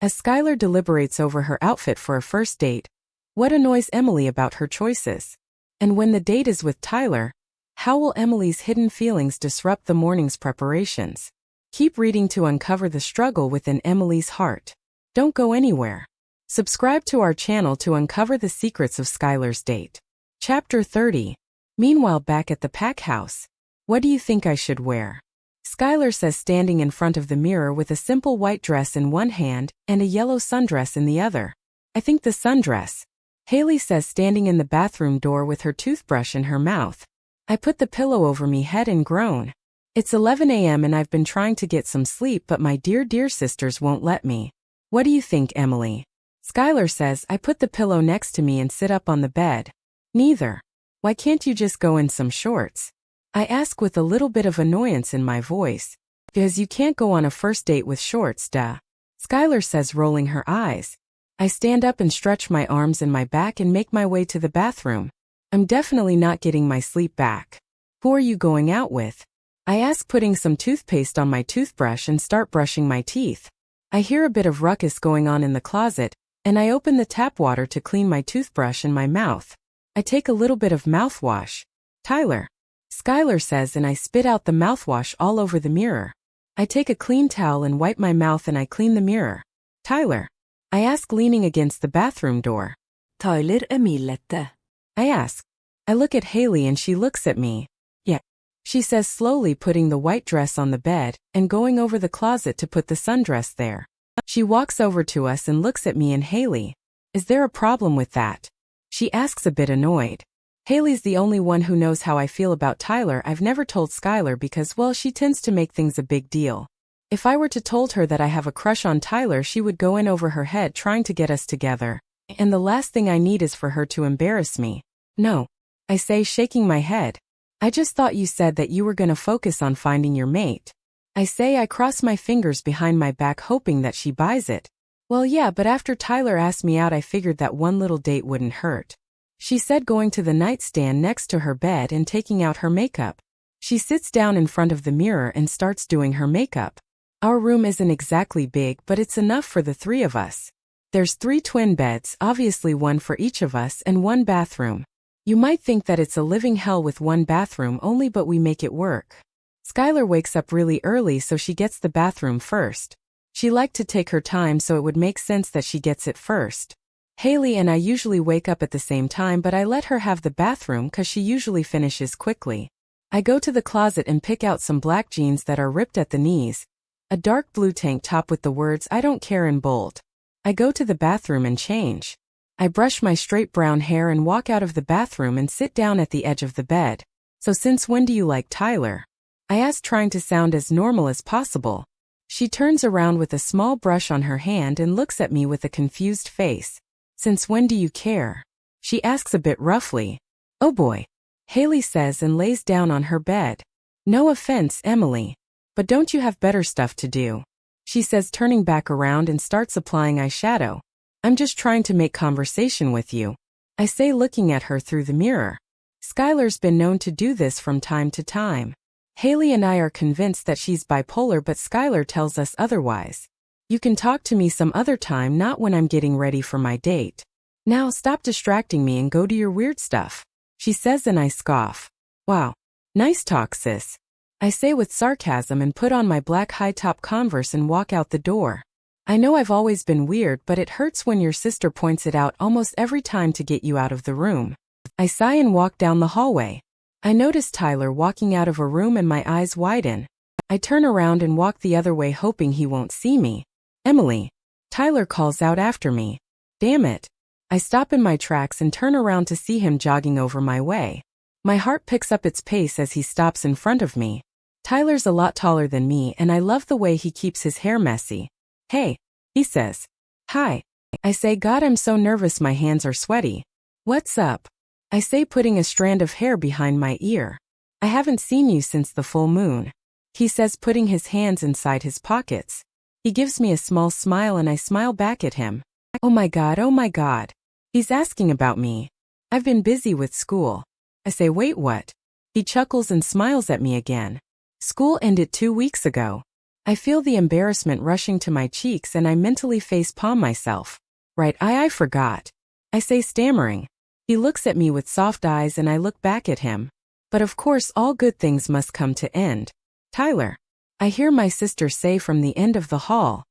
As Skyler deliberates over her outfit for a first date, what annoys Emily about her choices? And when the date is with Tyler, how will Emily's hidden feelings disrupt the morning's preparations? Keep reading to uncover the struggle within Emily's heart. Don't go anywhere. Subscribe to our channel to uncover the secrets of Skyler's date. Chapter 30. Meanwhile, back at the pack house. What do you think I should wear? Skyler says, standing in front of the mirror with a simple white dress in one hand and a yellow sundress in the other. I think the sundress. Haley says, standing in the bathroom door with her toothbrush in her mouth. I put the pillow over me head and groan. It's 11 a.m. and I've been trying to get some sleep, but my dear sisters won't let me. What do you think, Emily? Skyler says, I put the pillow next to me and sit up on the bed. Neither. Why can't you just go in some shorts? I ask with a little bit of annoyance in my voice. Because you can't go on a first date with shorts, duh. Skyler says, rolling her eyes. I stand up and stretch my arms and my back and make my way to the bathroom. I'm definitely not getting my sleep back. Who are you going out with? I ask, putting some toothpaste on my toothbrush and start brushing my teeth. I hear a bit of ruckus going on in the closet, and I open the tap water to clean my toothbrush and my mouth. I take a little bit of mouthwash. Tyler. Skyler says, and I spit out the mouthwash all over the mirror. I take a clean towel and wipe my mouth and I clean the mirror. Tyler. I ask, leaning against the bathroom door. Tyler moonlit. I ask. I look at Haley and she looks at me. Yeah. She says, slowly putting the white dress on the bed and going over the closet to put the sundress there. She walks over to us and looks at me and Haley. Is there a problem with that? She asks, a bit annoyed. Haley's the only one who knows how I feel about Tyler. I've never told Skyler because, well, she tends to make things a big deal. If I were to told her that I have a crush on Tyler, she would go in over her head trying to get us together. And the last thing I need is for her to embarrass me. No. I say, shaking my head. I just thought you said that you were gonna focus on finding your mate. I say, I cross my fingers behind my back hoping that she buys it. Well, yeah, but after Tyler asked me out, I figured that one little date wouldn't hurt. She said, going to the nightstand next to her bed and taking out her makeup. She sits down in front of the mirror and starts doing her makeup. Our room isn't exactly big, but it's enough for the three of us. There's 3 twin beds, obviously one for each of us, and 1 bathroom. You might think that it's a living hell with 1 bathroom only, but we make it work. Skyler wakes up really early, so she gets the bathroom first. She liked to take her time, so it would make sense that she gets it first. Haley and I usually wake up at the same time, but I let her have the bathroom cause she usually finishes quickly. I go to the closet and pick out some black jeans that are ripped at the knees, a dark blue tank top with the words "I don't care" in bold. I go to the bathroom and change. I brush my straight brown hair and walk out of the bathroom and sit down at the edge of the bed. So since when do you like Tyler? I ask, trying to sound as normal as possible. She turns around with a small brush on her hand and looks at me with a confused face. Since when do you care? She asks a bit roughly. Oh boy. Haley says and lays down on her bed. No offense, Emily. But don't you have better stuff to do? She says, turning back around and starts applying eyeshadow. I'm just trying to make conversation with you. I say, looking at her through the mirror. Skyler's been known to do this from time to time. Haley and I are convinced that she's bipolar, but Skyler tells us otherwise. You can talk to me some other time, not when I'm getting ready for my date. Now stop distracting me and go do your weird stuff, she says, and I scoff. Wow. Nice talk, sis. I say with sarcasm and put on my black high-top Converse and walk out the door. I know I've always been weird, but it hurts when your sister points it out almost every time to get you out of the room. I sigh and walk down the hallway. I notice Tyler walking out of a room and my eyes widen. I turn around and walk the other way, hoping he won't see me. Emily. Tyler calls out after me. Damn it. I stop in my tracks and turn around to see him jogging over my way. My heart picks up its pace as he stops in front of me. Tyler's a lot taller than me, and I love the way he keeps his hair messy. Hey, he says. Hi. I say, God, I'm so nervous, my hands are sweaty. What's up? I say, putting a strand of hair behind my ear. I haven't seen you since the full moon. He says, putting his hands inside his pockets. He gives me a small smile and I smile back at him. Oh my God, oh my God. He's asking about me. I've been busy with school. I say, wait, what? He chuckles and smiles at me again. School ended 2 weeks ago. I feel the embarrassment rushing to my cheeks and I mentally face-palm myself. Right, I forgot. I say, stammering. He looks at me with soft eyes and I look back at him. But of course all good things must come to end. Tyler. I hear my sister say from the end of the hall.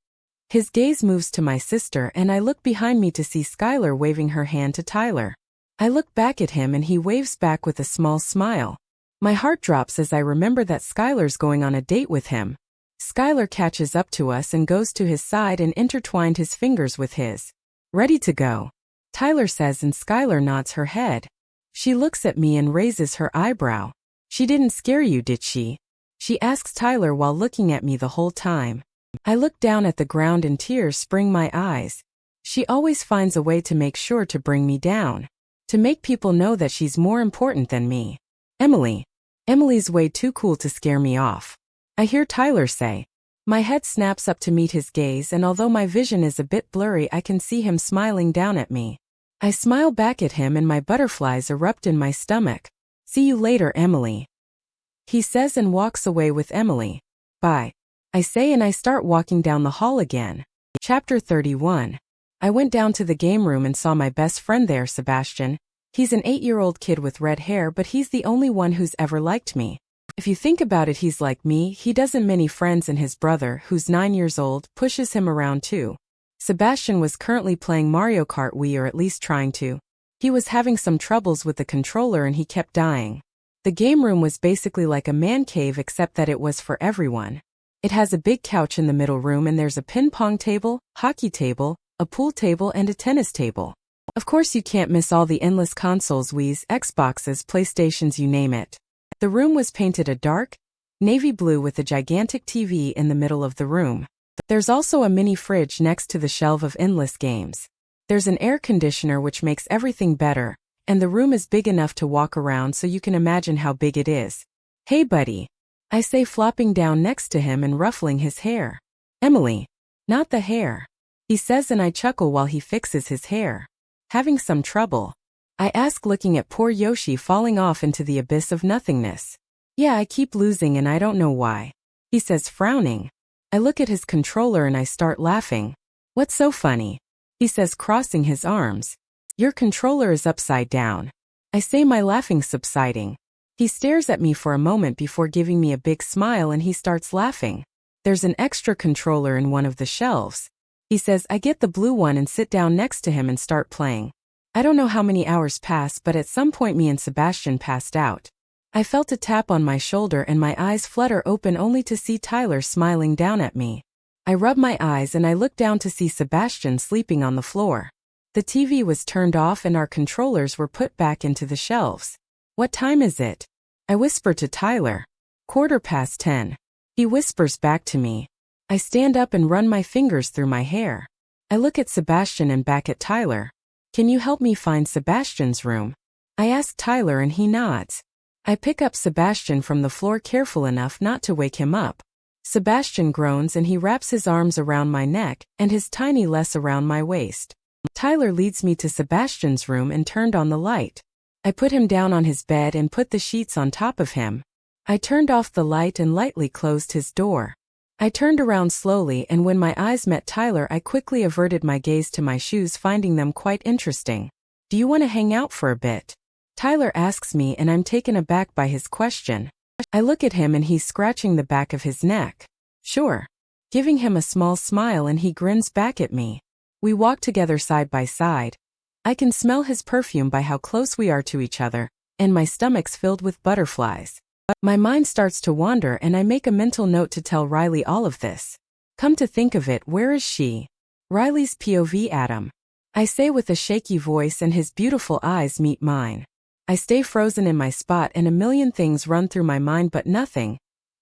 His gaze moves to my sister and I look behind me to see Skyler waving her hand to Tyler. I look back at him and he waves back with a small smile. My heart drops as I remember that Skyler's going on a date with him. Skyler catches up to us and goes to his side and intertwined his fingers with his. Ready to go, Tyler says, and Skyler nods her head. She looks at me and raises her eyebrow. She didn't scare you, did she? She asks Tyler while looking at me the whole time. I look down at the ground and tears spring my eyes. She always finds a way to make sure to bring me down. To make people know that she's more important than me. Emily's way too cool to scare me off. I hear Tyler say. My head snaps up to meet his gaze, and although my vision is a bit blurry, I can see him smiling down at me. I smile back at him and my butterflies erupt in my stomach. See you later, Emily. He says and walks away with Emily. Bye. I say and I start walking down the hall again. Chapter 31. I went down to the game room and saw my best friend there, Sebastian. He's an 8-year-old kid with red hair, but he's the only one who's ever liked me. If you think about it, he's like me. He doesn't many friends, and his brother, who's 9 years old, pushes him around too. Sebastian was currently playing Mario Kart Wii, or at least trying to. He was having some troubles with the controller and he kept dying. The game room was basically like a man cave except that it was for everyone. It has a big couch in the middle room and there's a ping pong table, hockey table, a pool table and a tennis table. Of course you can't miss all the endless consoles, Wii's, Xboxes, PlayStations, you name it. The room was painted a dark navy blue with a gigantic TV in the middle of the room. There's also a mini fridge next to the shelf of endless games. There's an air conditioner which makes everything better, and the room is big enough to walk around, so you can imagine how big it is. Hey buddy, I say, flopping down next to him and ruffling his hair. Emily. Not the hair, he says, and I chuckle while he fixes his hair. Having some trouble? I ask, looking at poor Yoshi falling off into the abyss of nothingness. Yeah, I keep losing and I don't know why, he says, frowning. I look at his controller and I start laughing. What's so funny? He says, crossing his arms. Your controller is upside down. I say, my laughing subsiding. He stares at me for a moment before giving me a big smile and he starts laughing. There's an extra controller in one of the shelves. He says, I get the blue one and sit down next to him and start playing. I don't know how many hours pass, but at some point me and Sebastian passed out. I felt a tap on my shoulder and my eyes flutter open only to see Tyler smiling down at me. I rub my eyes and I look down to see Sebastian sleeping on the floor. The TV was turned off and our controllers were put back into the shelves. What time is it? I whisper to Tyler. 10:15. He whispers back to me. I stand up and run my fingers through my hair. I look at Sebastian and back at Tyler. Can you help me find Sebastian's room? I ask Tyler and he nods. I pick up Sebastian from the floor careful enough not to wake him up. Sebastian groans and he wraps his arms around my neck and his tiny legs around my waist. Tyler leads me to Sebastian's room and turned on the light. I put him down on his bed and put the sheets on top of him. I turned off the light and lightly closed his door. I turned around slowly, and when my eyes met Tyler, I quickly averted my gaze to my shoes, finding them quite interesting. Do you want to hang out for a bit? Tyler asks me, and I'm taken aback by his question. I look at him and he's scratching the back of his neck. Sure. Giving him a small smile and he grins back at me. We walk together side by side. I can smell his perfume by how close we are to each other, and my stomach's filled with butterflies. My mind starts to wander and I make a mental note to tell Riley all of this. Come to think of it, where is she? Riley's POV, Adam. I say with a shaky voice, and his beautiful eyes meet mine. I stay frozen in my spot and a million things run through my mind, but nothing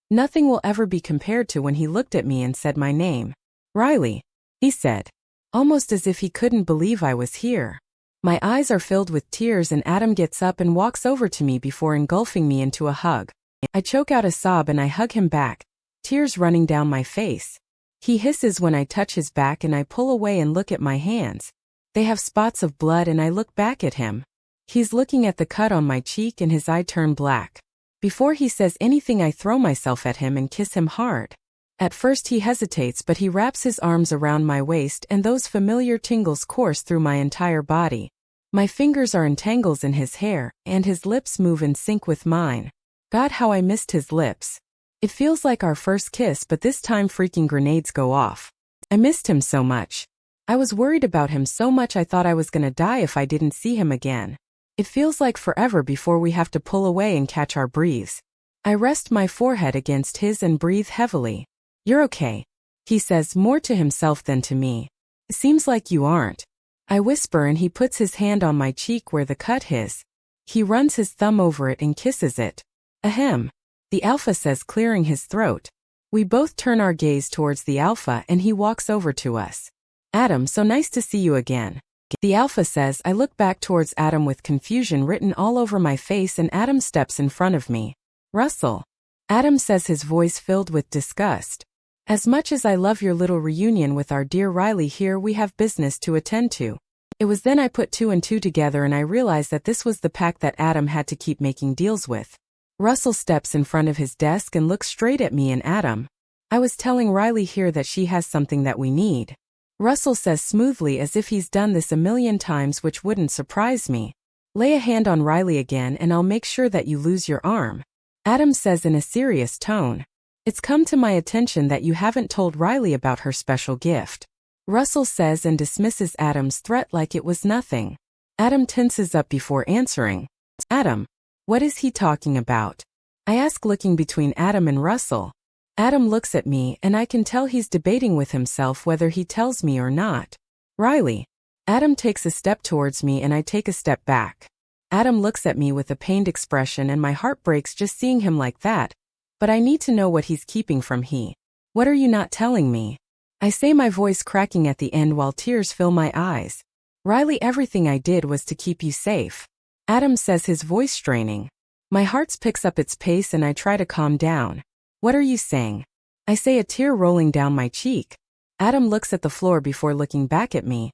will ever be compared to when he looked at me and said my name. Riley, he said, almost as if he couldn't believe I was here. My eyes are filled with tears and Adam gets up and walks over to me before engulfing me into a hug. I choke out a sob and I hug him back, tears running down my face. He hisses when I touch his back and I pull away and look at my hands. They have spots of blood and I look back at him. He's looking at the cut on my cheek and his eye turns black. Before he says anything, I throw myself at him and kiss him hard. At first he hesitates, but he wraps his arms around my waist and those familiar tingles course through my entire body. My fingers are entangles in his hair, and his lips move in sync with mine. God, how I missed his lips. It feels like our first kiss, but this time freaking grenades go off. I missed him so much. I was worried about him so much I thought I was gonna die if I didn't see him again. It feels like forever before we have to pull away and catch our breaths. I rest my forehead against his and breathe heavily. You're okay, he says, more to himself than to me. Seems like you aren't. I whisper, and he puts his hand on my cheek where the cut is. He runs his thumb over it and kisses it. Ahem, the alpha says, clearing his throat. We both turn our gaze towards the alpha and he walks over to us. Adam, so nice to see you again. The alpha says. I look back towards Adam with confusion written all over my face, and Adam steps in front of me. Russell. Adam says, his voice filled with disgust. As much as I love your little reunion with our dear Riley here, we have business to attend to. It was then I put two and two together and I realized that this was the pact that Adam had to keep making deals with. Russell steps in front of his desk and looks straight at me and Adam. I was telling Riley here that she has something that we need. Russell says smoothly, as if he's done this a million times, which wouldn't surprise me. Lay a hand on Riley again and I'll make sure that you lose your arm. Adam says in a serious tone. It's come to my attention that you haven't told Riley about her special gift. Russell says and dismisses Adam's threat like it was nothing. Adam tenses up before answering. Adam, what is he talking about? I ask, looking between Adam and Russell. Adam looks at me and I can tell he's debating with himself whether he tells me or not. Riley. Adam takes a step towards me and I take a step back. Adam looks at me with a pained expression and my heart breaks just seeing him like that. But I need to know what he's keeping from he. What are you not telling me? I say, my voice cracking at the end while tears fill my eyes. Riley, everything I did was to keep you safe. Adam says, his voice straining. My heart picks up its pace and I try to calm down. What are you saying? I say, a tear rolling down my cheek. Adam looks at the floor before looking back at me.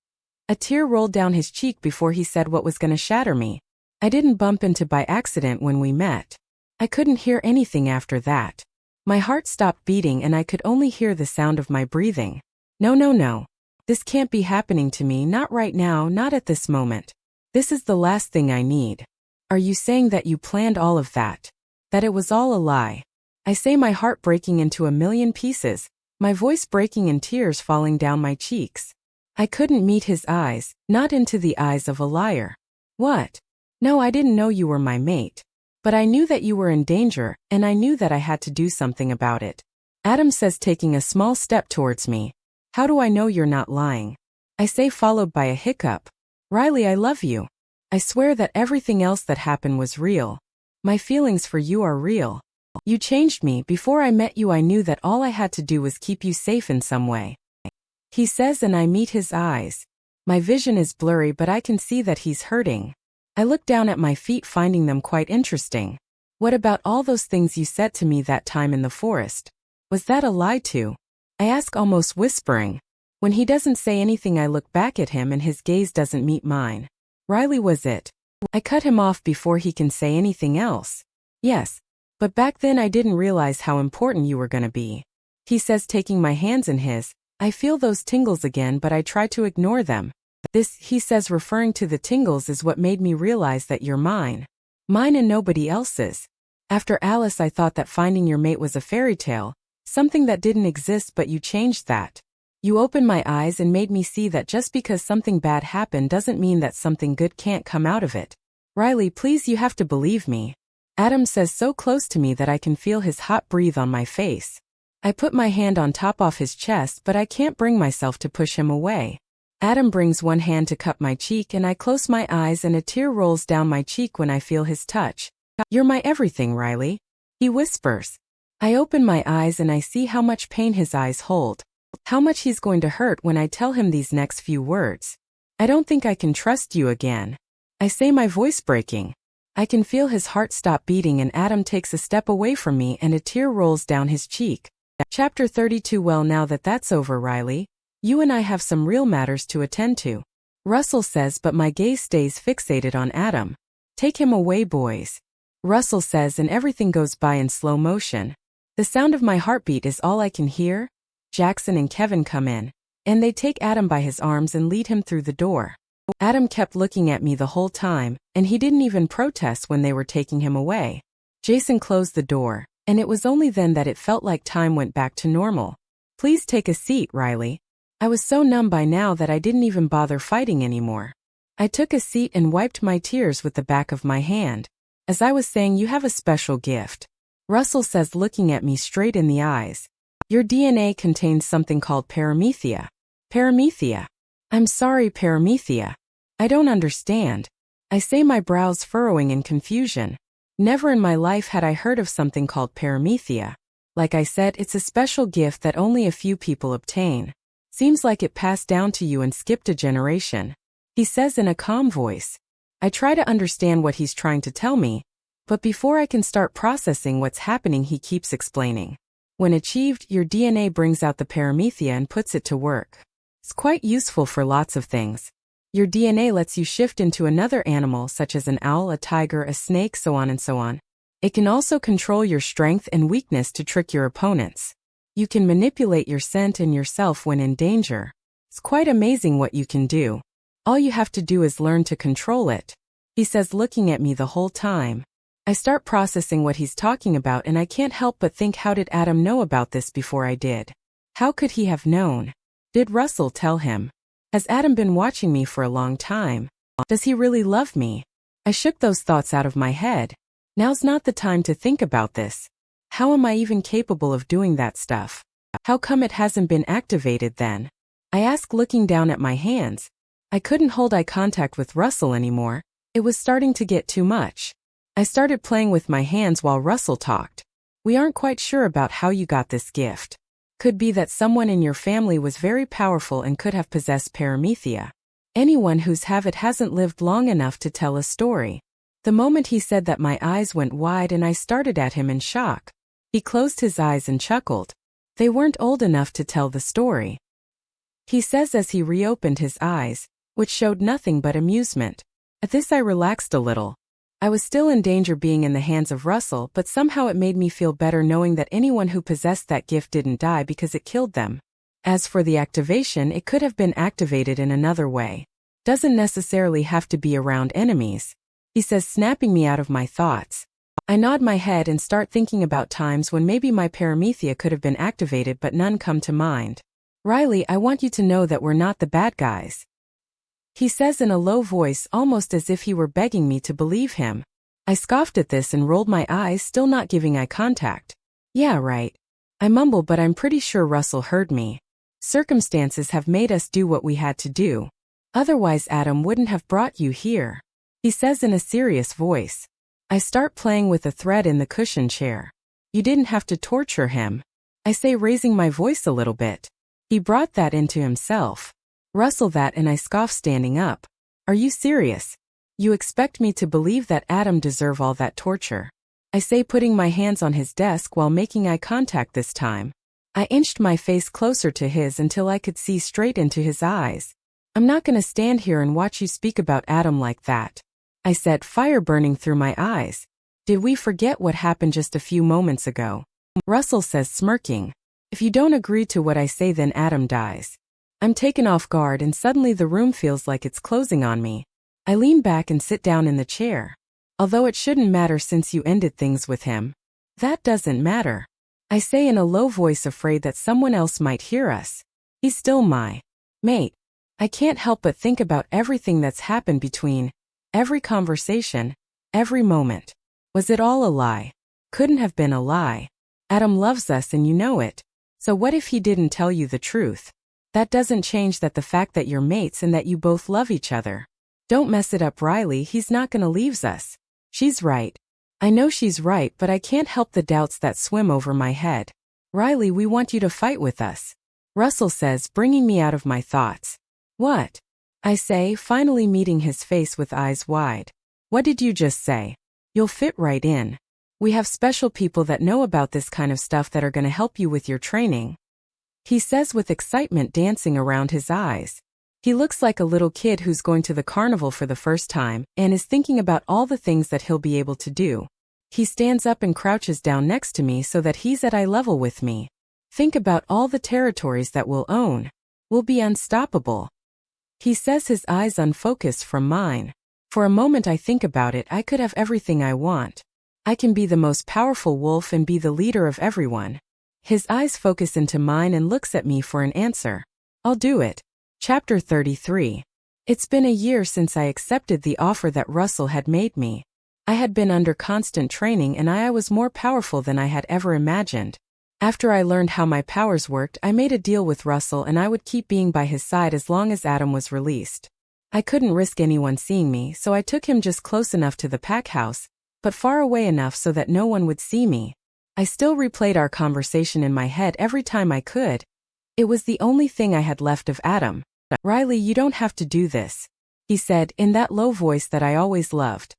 A tear rolled down his cheek before he said what was gonna shatter me. I didn't bump into by accident when we met. I couldn't hear anything after that. My heart stopped beating and I could only hear the sound of my breathing. No. This can't be happening to me, not right now, not at this moment. This is the last thing I need. Are you saying that you planned all of that? That it was all a lie? I say, my heart breaking into a million pieces, my voice breaking and tears falling down my cheeks. I couldn't meet his eyes, not into the eyes of a liar. What? No, I didn't know you were my mate. But I knew that you were in danger, and I knew that I had to do something about it. Adam says, taking a small step towards me. How do I know you're not lying? I say, followed by a hiccup. Riley, I love you. I swear that everything else that happened was real. My feelings for you are real. You changed me. Before I met you, I knew that all I had to do was keep you safe in some way. He says, and I meet his eyes. My vision is blurry, but I can see that he's hurting. I look down at my feet, finding them quite interesting. What about all those things you said to me that time in the forest? Was that a lie too? I ask, almost whispering. When he doesn't say anything, I look back at him and his gaze doesn't meet mine. Riley, was it? I cut him off before he can say anything else. Yes, but back then I didn't realize how important you were gonna be. He says, taking my hands in his. I feel those tingles again, but I try to ignore them. This, he says, referring to the tingles, is what made me realize that you're mine. Mine and nobody else's. After Alice, I thought that finding your mate was a fairy tale, something that didn't exist, but you changed that. You opened my eyes and made me see that just because something bad happened doesn't mean that something good can't come out of it. Riley, please, you have to believe me. Adam says, so close to me that I can feel his hot breath on my face. I put my hand on top of his chest, but I can't bring myself to push him away. Adam brings one hand to cup my cheek and I close my eyes and a tear rolls down my cheek when I feel his touch. You're my everything, Riley. He whispers. I open my eyes and I see how much pain his eyes hold. How much he's going to hurt when I tell him these next few words. I don't think I can trust you again. I say, my voice breaking. I can feel his heart stop beating and Adam takes a step away from me and a tear rolls down his cheek. Chapter 32. Well, now that that's over, Riley, you and I have some real matters to attend to. Russell says, but my gaze stays fixated on Adam. Take him away, boys. Russell says, and everything goes by in slow motion. The sound of my heartbeat is all I can hear. Jackson and Kevin come in, and they take Adam by his arms and lead him through the door. Adam kept looking at me the whole time, and he didn't even protest when they were taking him away. Jason closed the door, and it was only then that it felt like time went back to normal. Please take a seat, Riley. I was so numb by now that I didn't even bother fighting anymore. I took a seat and wiped my tears with the back of my hand. As I was saying, you have a special gift. Russell says, looking at me straight in the eyes. Your DNA contains something called paramethea. Paramethea? I'm sorry, paramethea. I don't understand. I say, my brows furrowing in confusion. Never in my life had I heard of something called paramethea. Like I said, it's a special gift that only a few people obtain. Seems like it passed down to you and skipped a generation. He says in a calm voice. I try to understand what he's trying to tell me, but before I can start processing what's happening, he keeps explaining. When achieved, your DNA brings out the paramethea and puts it to work. It's quite useful for lots of things. Your DNA lets you shift into another animal, such as an owl, a tiger, a snake, so on and so on. It can also control your strength and weakness to trick your opponents. You can manipulate your scent and yourself when in danger. It's quite amazing what you can do. All you have to do is learn to control it. He says, looking at me the whole time. I start processing what he's talking about, and I can't help but think, how did Adam know about this before I did? How could he have known? Did Russell tell him? Has Adam been watching me for a long time? Does he really love me? I shook those thoughts out of my head. Now's not the time to think about this. How am I even capable of doing that stuff? How come it hasn't been activated then? I asked, looking down at my hands. I couldn't hold eye contact with Russell anymore. It was starting to get too much. I started playing with my hands while Russell talked. We aren't quite sure about how you got this gift. Could be that someone in your family was very powerful and could have possessed paramethea. Anyone who's have it hasn't lived long enough to tell a story. The moment he said that, my eyes went wide and I started at him in shock. He closed his eyes and chuckled. They weren't old enough to tell the story. He says as he reopened his eyes, which showed nothing but amusement. At this I relaxed a little. I was still in danger being in the hands of Russell, but somehow it made me feel better knowing that anyone who possessed that gift didn't die because it killed them. As for the activation, it could have been activated in another way. Doesn't necessarily have to be around enemies. He says, snapping me out of my thoughts. I nod my head and start thinking about times when maybe my paramethea could have been activated, but none come to mind. Riley, I want you to know that we're not the bad guys. He says in a low voice, almost as if he were begging me to believe him. I scoffed at this and rolled my eyes, still not giving eye contact. Yeah, right. I mumble, but I'm pretty sure Russell heard me. Circumstances have made us do what we had to do. Otherwise Adam wouldn't have brought you here. He says in a serious voice. I start playing with a thread in the cushion chair. You didn't have to torture him. I say, raising my voice a little bit. He brought that into himself. Russell, that, and I scoff, standing up. Are you serious? You expect me to believe that Adam deserve all that torture? I say, putting my hands on his desk while making eye contact this time. I inched my face closer to his until I could see straight into his eyes. I'm not gonna stand here and watch you speak about Adam like that. I said, fire burning through my eyes. Did we forget what happened just a few moments ago? Russell says, smirking. If you don't agree to what I say, then Adam dies. I'm taken off guard and suddenly the room feels like it's closing on me. I lean back and sit down in the chair. Although it shouldn't matter since you ended things with him. That doesn't matter. I say in a low voice, afraid that someone else might hear us. He's still my mate. I can't help but think about everything that's happened between. Every conversation. Every moment. Was it all a lie? Couldn't have been a lie. Adam loves us and you know it. So what if he didn't tell you the truth? That doesn't change that the fact that you're mates and that you both love each other. Don't mess it up, Riley, he's not gonna leave us. She's right. I know she's right, but I can't help the doubts that swim over my head. Riley, we want you to fight with us. Russell says, bringing me out of my thoughts. What? I say, finally meeting his face with eyes wide. What did you just say? You'll fit right in. We have special people that know about this kind of stuff that are gonna help you with your training. He says with excitement dancing around his eyes. He looks like a little kid who's going to the carnival for the first time and is thinking about all the things that he'll be able to do. He stands up and crouches down next to me so that he's at eye level with me. Think about all the territories that we'll own. We'll be unstoppable. He says, his eyes unfocused from mine. For a moment I think about it. I could have everything I want. I can be the most powerful wolf and be the leader of everyone. His eyes focus into mine and looks at me for an answer. I'll do it. Chapter 33. It's been a year since I accepted the offer that Russell had made me. I had been under constant training and I was more powerful than I had ever imagined. After I learned how my powers worked, I made a deal with Russell and I would keep being by his side as long as Adam was released. I couldn't risk anyone seeing me, so I took him just close enough to the pack house, but far away enough so that no one would see me. I still replayed our conversation in my head every time I could. It was the only thing I had left of Adam. "Riley, you don't have to do this," he said, in that low voice that I always loved.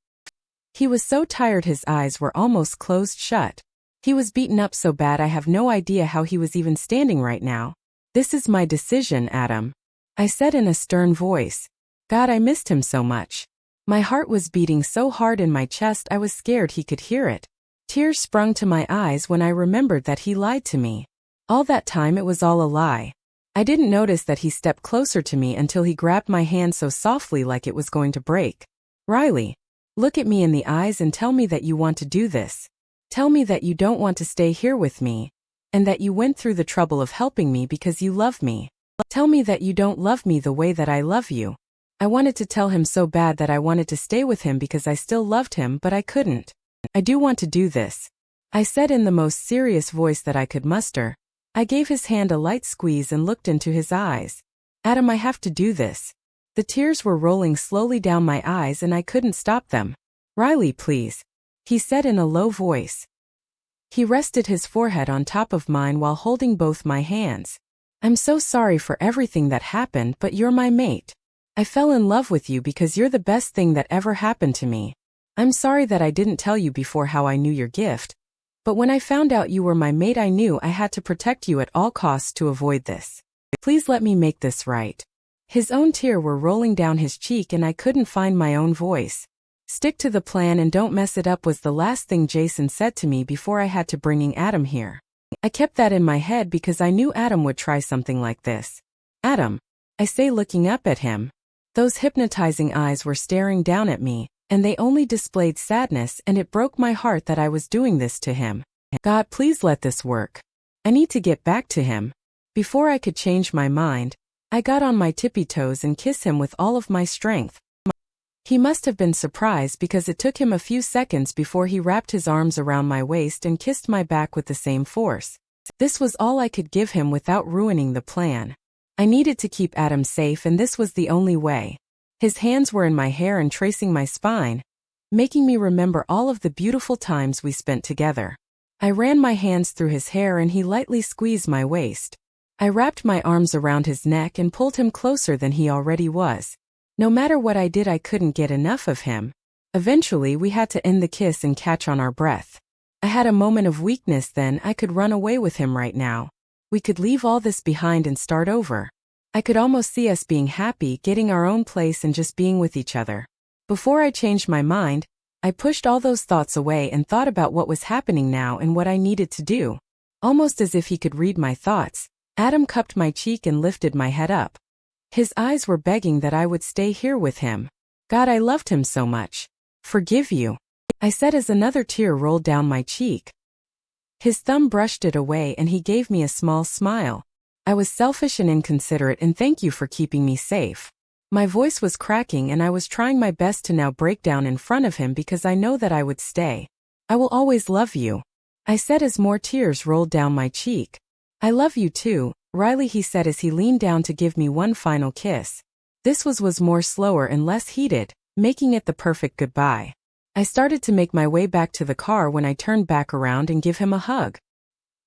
He was so tired his eyes were almost closed shut. He was beaten up so bad I have no idea how he was even standing right now. "This is my decision, Adam," I said in a stern voice. God, I missed him so much. My heart was beating so hard in my chest I was scared he could hear it. Tears sprung to my eyes when I remembered that he lied to me. All that time it was all a lie. I didn't notice that he stepped closer to me until he grabbed my hand so softly like it was going to break. "Riley, look at me in the eyes and tell me that you want to do this. Tell me that you don't want to stay here with me, and that you went through the trouble of helping me because you love me. Tell me that you don't love me the way that I love you." I wanted to tell him so bad that I wanted to stay with him because I still loved him, but I couldn't. "I do want to do this," I said in the most serious voice that I could muster. I gave his hand a light squeeze and looked into his eyes. "Adam, I have to do this." The tears were rolling slowly down my eyes and I couldn't stop them. "Riley, please," he said in a low voice. He rested his forehead on top of mine while holding both my hands. "I'm so sorry for everything that happened, but you're my mate. I fell in love with you because you're the best thing that ever happened to me. I'm sorry that I didn't tell you before how I knew your gift. But when I found out you were my mate, I knew I had to protect you at all costs to avoid this. Please let me make this right." His own tears were rolling down his cheek and I couldn't find my own voice. "Stick to the plan and don't mess it up" was the last thing Jason said to me before I had to bringing Adam here. I kept that in my head because I knew Adam would try something like this. "Adam," I say, looking up at him. Those hypnotizing eyes were staring down at me, and they only displayed sadness, and it broke my heart that I was doing this to him. God, please let this work. I need to get back to him. Before I could change my mind, I got on my tippy toes and kissed him with all of my strength. He must have been surprised because it took him a few seconds before he wrapped his arms around my waist and kissed my back with the same force. This was all I could give him without ruining the plan. I needed to keep Adam safe, and this was the only way. His hands were in my hair and tracing my spine, making me remember all of the beautiful times we spent together. I ran my hands through his hair and he lightly squeezed my waist. I wrapped my arms around his neck and pulled him closer than he already was. No matter what I did, I couldn't get enough of him. Eventually, we had to end the kiss and catch on our breath. I had a moment of weakness then. I could run away with him right now. We could leave all this behind and start over. I could almost see us being happy, getting our own place and just being with each other. Before I changed my mind, I pushed all those thoughts away and thought about what was happening now and what I needed to do. Almost as if he could read my thoughts, Adam cupped my cheek and lifted my head up. His eyes were begging that I would stay here with him. God, I loved him so much. "Forgive you," I said as another tear rolled down my cheek. His thumb brushed it away and he gave me a small smile. "I was selfish and inconsiderate, and thank you for keeping me safe." My voice was cracking and I was trying my best to now break down in front of him because I know that I would stay. "I will always love you," I said as more tears rolled down my cheek. "I love you too, Riley," he said as he leaned down to give me one final kiss. This was more slower and less heated, making it the perfect goodbye. I started to make my way back to the car when I turned back around and gave him a hug.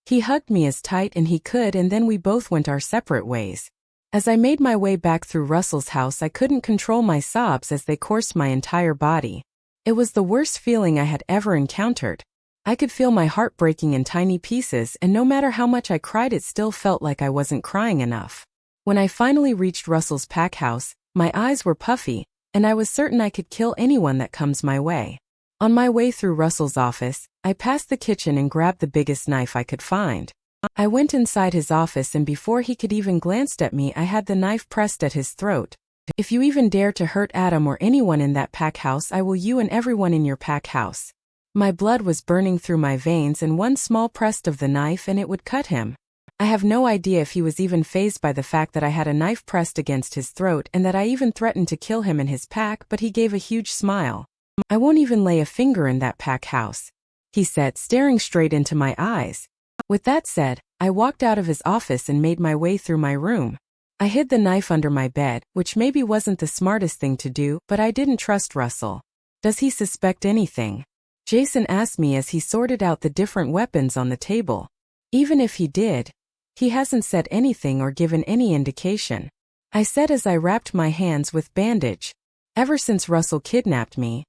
He hugged me as tight as he could and then we both went our separate ways. As I made my way back through Russell's house, I couldn't control my sobs as they coursed my entire body. It was the worst feeling I had ever encountered. I could feel my heart breaking in tiny pieces, and no matter how much I cried, it still felt like I wasn't crying enough. When I finally reached Russell's pack house, my eyes were puffy, and I was certain I could kill anyone that comes my way. On my way through Russell's office, I passed the kitchen and grabbed the biggest knife I could find. I went inside his office and before he could even glance at me I had the knife pressed at his throat. If you even dare to hurt Adam or anyone in that pack house, I will you and everyone in your pack house. My blood was burning through my veins and one small press of the knife and it would cut him. I have no idea if he was even fazed by the fact that I had a knife pressed against his throat and that I even threatened to kill him and his pack, but he gave a huge smile. I won't even lay a finger in that pack house, he said, staring straight into my eyes. With that said, I walked out of his office and made my way through my room. I hid the knife under my bed, which maybe wasn't the smartest thing to do, but I didn't trust Russell. Does he suspect anything? Jason asked me as he sorted out the different weapons on the table. Even if he did, he hasn't said anything or given any indication, I said as I wrapped my hands with bandage. Ever since Russell kidnapped me,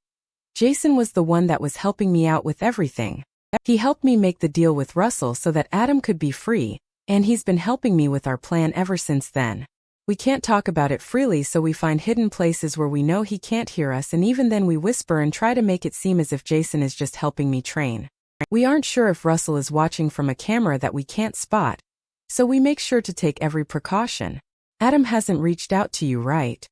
Jason was the one that was helping me out with everything. He helped me make the deal with Russell so that Adam could be free, and he's been helping me with our plan ever since then. We can't talk about it freely, so we find hidden places where we know he can't hear us, and even then we whisper and try to make it seem as if Jason is just helping me train. We aren't sure if Russell is watching from a camera that we can't spot, so we make sure to take every precaution. Adam hasn't reached out to you, right?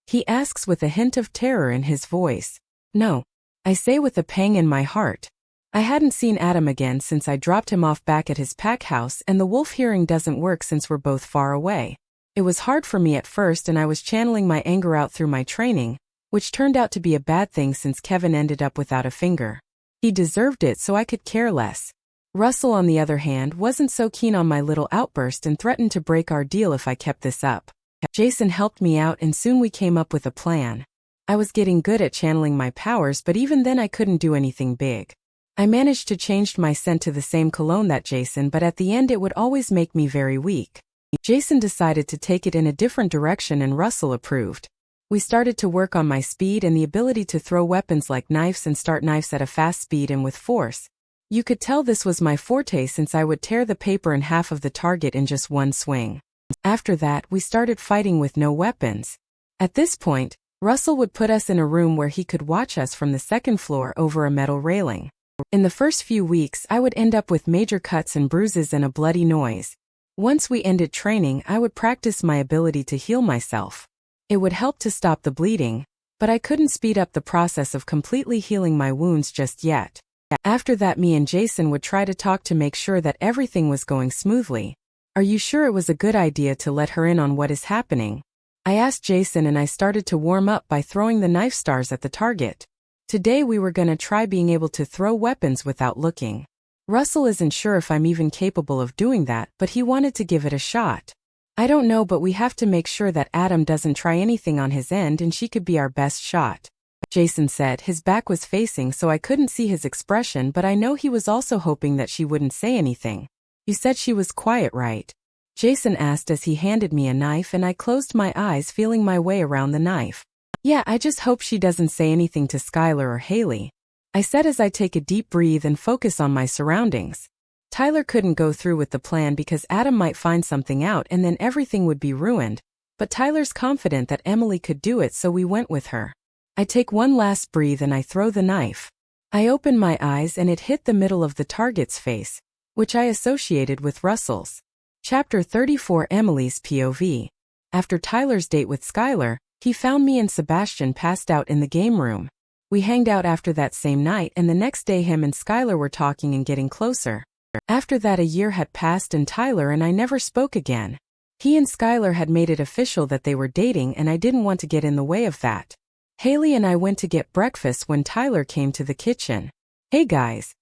He asks with a hint of terror in his voice. No, I say with a pang in my heart. I hadn't seen Adam again since I dropped him off back at his pack house, and the wolf hearing doesn't work since we're both far away. It was hard for me at first and I was channeling my anger out through my training, which turned out to be a bad thing since Kevin ended up without a finger. He deserved it, so I could care less. Russell, on the other hand, wasn't so keen on my little outburst and threatened to break our deal if I kept this up. Jason helped me out and soon we came up with a plan. I was getting good at channeling my powers, but even then I couldn't do anything big. I managed to change my scent to the same cologne that Jason, but at the end it would always make me very weak. Jason decided to take it in a different direction and Russell approved. We started to work on my speed and the ability to throw weapons like knives and start knives at a fast speed and with force. You could tell this was my forte since I would tear the paper in half of the target in just one swing. After that, we started fighting with no weapons. At this point, Russell would put us in a room where he could watch us from the second floor over a metal railing. In the first few weeks, I would end up with major cuts and bruises and a bloody nose. Once we ended training, I would practice my ability to heal myself. It would help to stop the bleeding, but I couldn't speed up the process of completely healing my wounds just yet. After that, me and Jason would try to talk to make sure that everything was going smoothly. Are you sure it was a good idea to let her in on what is happening? I asked Jason and I started to warm up by throwing the knife stars at the target. Today we were gonna try being able to throw weapons without looking. Russell isn't sure if I'm even capable of doing that, but he wanted to give it a shot. I don't know, but we have to make sure that Adam doesn't try anything on his end and she could be our best shot. Jason said. His back was facing so I couldn't see his expression, but I know he was also hoping that she wouldn't say anything. You said she was quiet, right? Jason asked as he handed me a knife and I closed my eyes, feeling my way around the knife. Yeah, I just hope she doesn't say anything to Skyler or Haley, I said as I take a deep breath and focus on my surroundings. Tyler couldn't go through with the plan because Adam might find something out and then everything would be ruined, but Tyler's confident that Emily could do it, so we went with her. I take one last breath and I throw the knife. I open my eyes and it hit the middle of the target's face, which I associated with Russell's. Chapter 34, Emily's POV. After Tyler's date with Skyler, he found me and Sebastian passed out in the game room. We hanged out after that same night, and the next day him and Skyler were talking and getting closer. After that, a year had passed and Tyler and I never spoke again. He and Skyler had made it official that they were dating and I didn't want to get in the way of that. Haley and I went to get breakfast when Tyler came to the kitchen. Hey guys,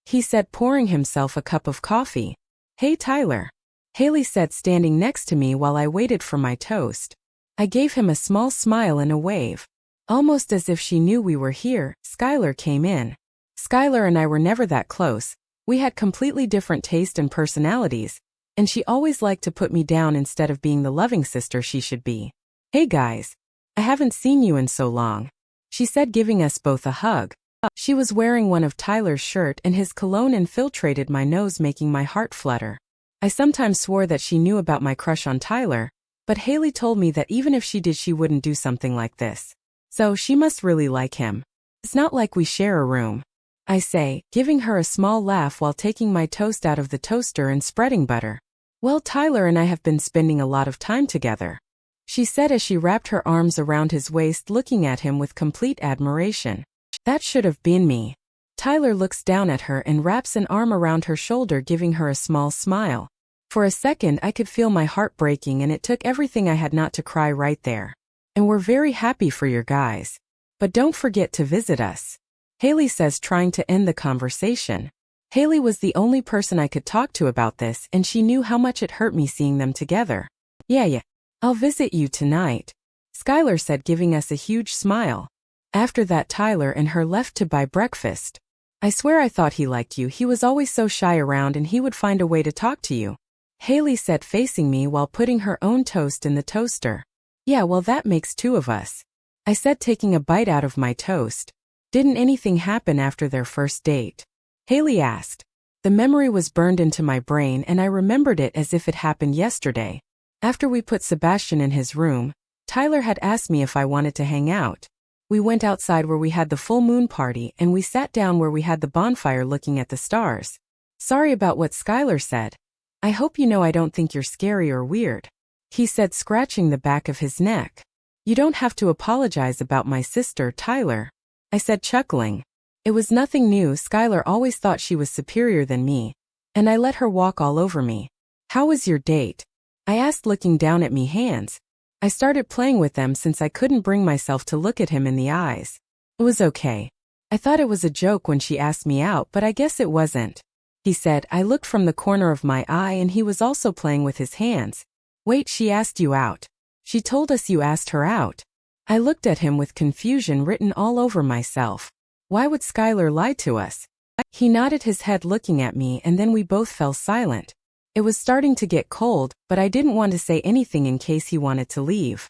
he said, pouring himself a cup of coffee. Hey Tyler, Haley said, standing next to me while I waited for my toast. I gave him a small smile and a wave. Almost as if she knew we were here, Skyler came in. Skyler and I were never that close. We had completely different taste and personalities, and she always liked to put me down instead of being the loving sister she should be. Hey guys, I haven't seen you in so long, she said, giving us both a hug. She was wearing one of Tyler's shirt and his cologne infiltrated my nose, making my heart flutter. I sometimes swore that she knew about my crush on Tyler, but Haley told me that even if she did, she wouldn't do something like this. So she must really like him. It's not like we share a room, I say, giving her a small laugh while taking my toast out of the toaster and spreading butter. Well, Tyler and I have been spending a lot of time together, she said as she wrapped her arms around his waist, looking at him with complete admiration. That should have been me. Tyler looks down at her and wraps an arm around her shoulder, giving her a small smile. For a second I could feel my heart breaking, and it took everything I had not to cry right there. And we're very happy for your guys. But don't forget to visit us, Haley says, trying to end the conversation. Haley was the only person I could talk to about this, and she knew how much it hurt me seeing them together. Yeah, I'll visit you tonight, Skyler said, giving us a huge smile. After that, Tyler and her left to buy breakfast. I swear I thought he liked you. He was always so shy around, and he would find a way to talk to you, Haley said, facing me while putting her own toast in the toaster. Yeah, well, that makes two of us, I said, taking a bite out of my toast. Didn't anything happen after their first date? Haley asked. The memory was burned into my brain, and I remembered it as if it happened yesterday. After we put Sebastian in his room, Tyler had asked me if I wanted to hang out. We went outside where we had the full moon party, and we sat down where we had the bonfire looking at the stars. Sorry about what Skyler said. I hope you know I don't think you're scary or weird, he said, scratching the back of his neck. You don't have to apologize about my sister, Tyler, I said, chuckling. It was nothing new. Skyler always thought she was superior than me, and I let her walk all over me. How was your date? I asked, looking down at me hands. I started playing with them since I couldn't bring myself to look at him in the eyes. It was okay. I thought it was a joke when she asked me out, but I guess it wasn't, he said. I looked from the corner of my eye, and he was also playing with his hands. Wait, she asked you out? She told us you asked her out. I looked at him with confusion written all over myself. Why would Skyler lie to us? He nodded his head, looking at me, and then we both fell silent. It was starting to get cold, but I didn't want to say anything in case he wanted to leave.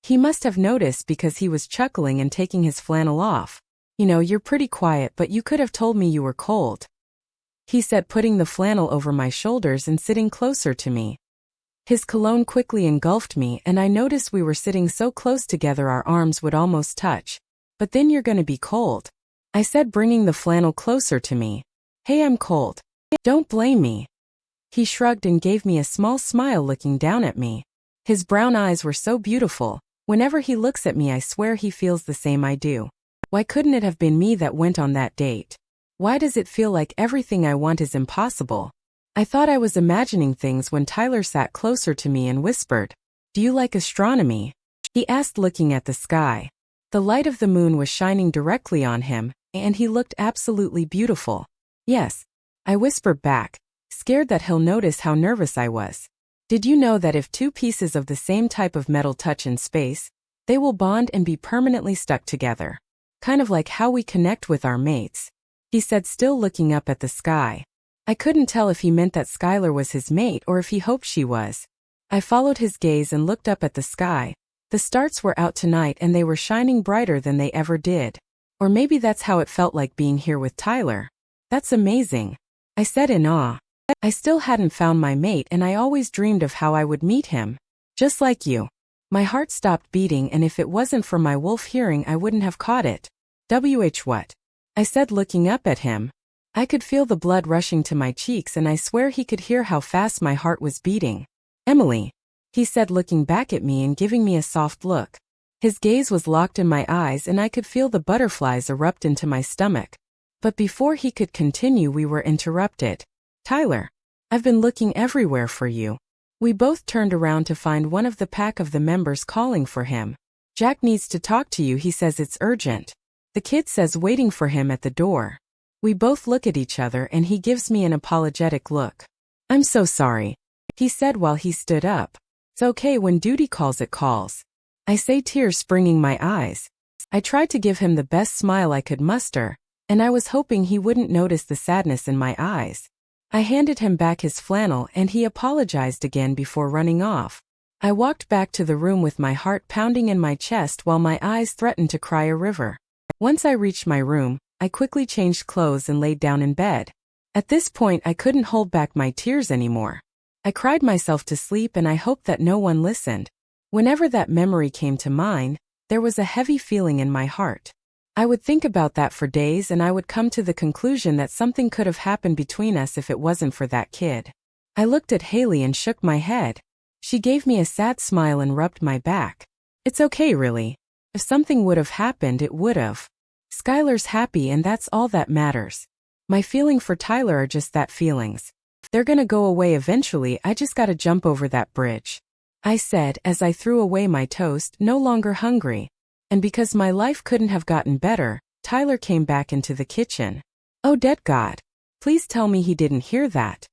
He must have noticed because he was chuckling and taking his flannel off. You know, you're pretty quiet, but you could have told me you were cold, he said, putting the flannel over my shoulders and sitting closer to me. His cologne quickly engulfed me, and I noticed we were sitting so close together our arms would almost touch. But then you're gonna be cold, I said, bringing the flannel closer to me. Hey, I'm cold. Don't blame me. He shrugged and gave me a small smile, looking down at me. His brown eyes were so beautiful. Whenever he looks at me, I swear he feels the same I do. Why couldn't it have been me that went on that date? Why does it feel like everything I want is impossible? I thought I was imagining things when Tyler sat closer to me and whispered, "Do you like astronomy?" he asked, looking at the sky. The light of the moon was shining directly on him, and he looked absolutely beautiful. Yes, I whispered back, scared that he'll notice how nervous I was. Did you know that if two pieces of the same type of metal touch in space, they will bond and be permanently stuck together? Kind of like how we connect with our mates, he said, still looking up at the sky. I couldn't tell if he meant that Skyler was his mate or if he hoped she was. I followed his gaze and looked up at the sky. The stars were out tonight, and they were shining brighter than they ever did. Or maybe that's how it felt like being here with Tyler. That's amazing, I said in awe. I still hadn't found my mate, and I always dreamed of how I would meet him. Just like you. My heart stopped beating, and if it wasn't for my wolf hearing, I wouldn't have caught it. What? I said, looking up at him. I could feel the blood rushing to my cheeks, and I swear he could hear how fast my heart was beating. Emily, he said, looking back at me and giving me a soft look. His gaze was locked in my eyes, and I could feel the butterflies erupt into my stomach. But before he could continue, we were interrupted. Tyler, I've been looking everywhere for you. We both turned around to find one of the pack of the members calling for him. Jack needs to talk to you. He says it's urgent. The kid says waiting for him at the door. We both look at each other, and he gives me an apologetic look. I'm so sorry, he said while he stood up. It's okay, when duty calls it calls, I say, tears springing my eyes. I tried to give him the best smile I could muster, and I was hoping he wouldn't notice the sadness in my eyes. I handed him back his flannel, and he apologized again before running off. I walked back to the room with my heart pounding in my chest while my eyes threatened to cry a river. Once I reached my room, I quickly changed clothes and laid down in bed. At this point, I couldn't hold back my tears anymore. I cried myself to sleep, and I hoped that no one listened. Whenever that memory came to mind, there was a heavy feeling in my heart. I would think about that for days and I would come to the conclusion that something could have happened between us if it wasn't for that kid. I looked at Haley and shook my head. She gave me a sad smile and rubbed my back. It's okay, really. If something would have happened, it would have. Skyler's happy and that's all that matters. My feeling for Tyler are just that, feelings. They're gonna go away eventually, I just gotta jump over that bridge. I said as I threw away my toast, no longer hungry. And because my life couldn't have gotten better, Tyler came back into the kitchen. Oh, dead God. Please tell me he didn't hear that.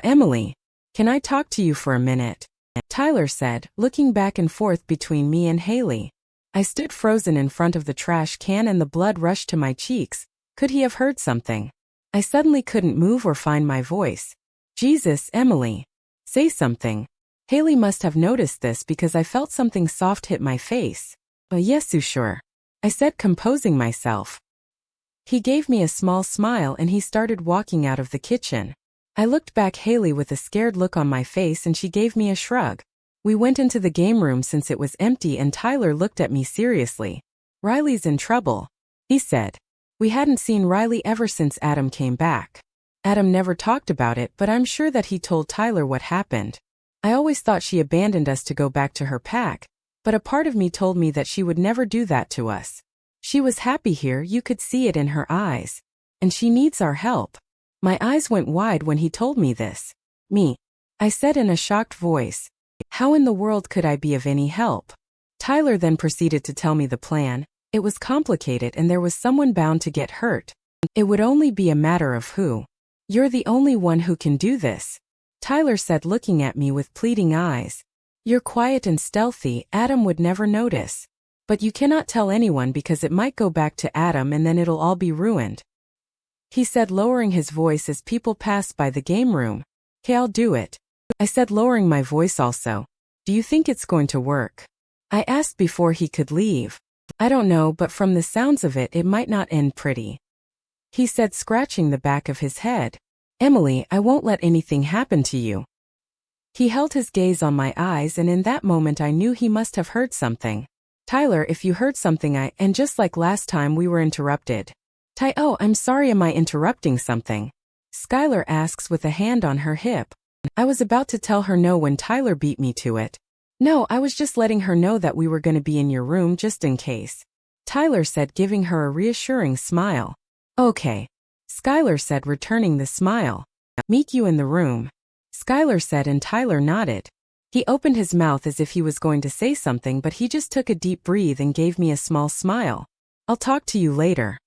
Emily, can I talk to you for a minute? Tyler said, looking back and forth between me and Haley. I stood frozen in front of the trash can and the blood rushed to my cheeks. Could he have heard something? I suddenly couldn't move or find my voice. Jesus, Emily. Say something. Haley must have noticed this because I felt something soft hit my face. Yes, sure. I said, composing myself. He gave me a small smile and he started walking out of the kitchen. I looked back Haley with a scared look on my face and she gave me a shrug. We went into the game room since it was empty and Tyler looked at me seriously. Riley's in trouble, he said. We hadn't seen Riley ever since Adam came back. Adam never talked about it, but I'm sure that he told Tyler what happened. I always thought she abandoned us to go back to her pack, but a part of me told me that she would never do that to us. She was happy here, you could see it in her eyes. And she needs our help. My eyes went wide when he told me this. Me, I said in a shocked voice. How in the world could I be of any help? Tyler then proceeded to tell me the plan. It was complicated and there was someone bound to get hurt. It would only be a matter of who. You're the only one who can do this, Tyler said, looking at me with pleading eyes. You're quiet and stealthy, Adam would never notice. But you cannot tell anyone because it might go back to Adam and then it'll all be ruined. He said, lowering his voice as people passed by the game room. Okay, I'll do it. I said, lowering my voice also. Do you think it's going to work? I asked before he could leave. I don't know, but from the sounds of it, it might not end pretty. He said, scratching the back of his head. Emily, I won't let anything happen to you. He held his gaze on my eyes and in that moment I knew he must have heard something. Tyler, if you heard something and just like last time we were interrupted. Oh, I'm sorry, am I interrupting something? Skyler asks with a hand on her hip. I was about to tell her no when Tyler beat me to it. No, I was just letting her know that we were going to be in your room just in case. Tyler said, giving her a reassuring smile. Okay. Skyler said, returning the smile. Meet you in the room. Skyler said and Tyler nodded. He opened his mouth as if he was going to say something, but he just took a deep breath and gave me a small smile. I'll talk to you later,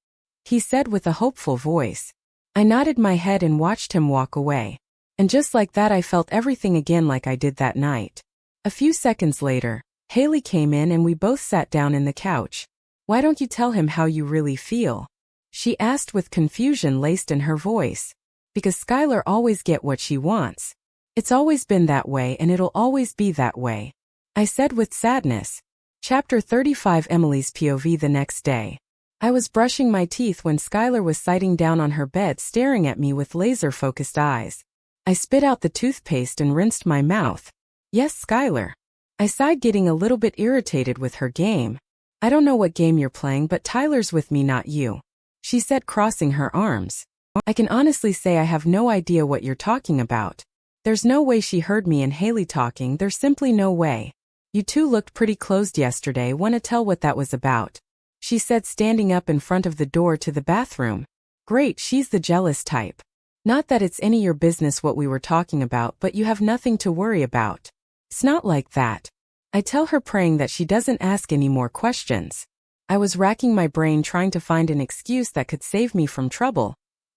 he said with a hopeful voice. I nodded my head and watched him walk away. And just like that I felt everything again like I did that night. A few seconds later, Haley came in and we both sat down in the couch. Why don't you tell him how you really feel? She asked with confusion laced in her voice. Because Skyler always get what she wants. It's always been that way and it'll always be that way, I said with sadness. Chapter 35 Emily's POV. The next day. I was brushing my teeth when Skyler was sitting down on her bed staring at me with laser-focused eyes. I spit out the toothpaste and rinsed my mouth. Yes, Skyler. I sighed, getting a little bit irritated with her game. I don't know what game you're playing, but Tyler's with me, not you, she said, crossing her arms. I can honestly say I have no idea what you're talking about. There's no way she heard me and Haley talking, there's simply no way. You two looked pretty closed yesterday, wanna tell what that was about? She said, standing up in front of the door to the bathroom. Great, she's the jealous type. Not that it's any your business what we were talking about, but you have nothing to worry about. It's not like that. I tell her, praying that she doesn't ask any more questions. I was racking my brain trying to find an excuse that could save me from trouble.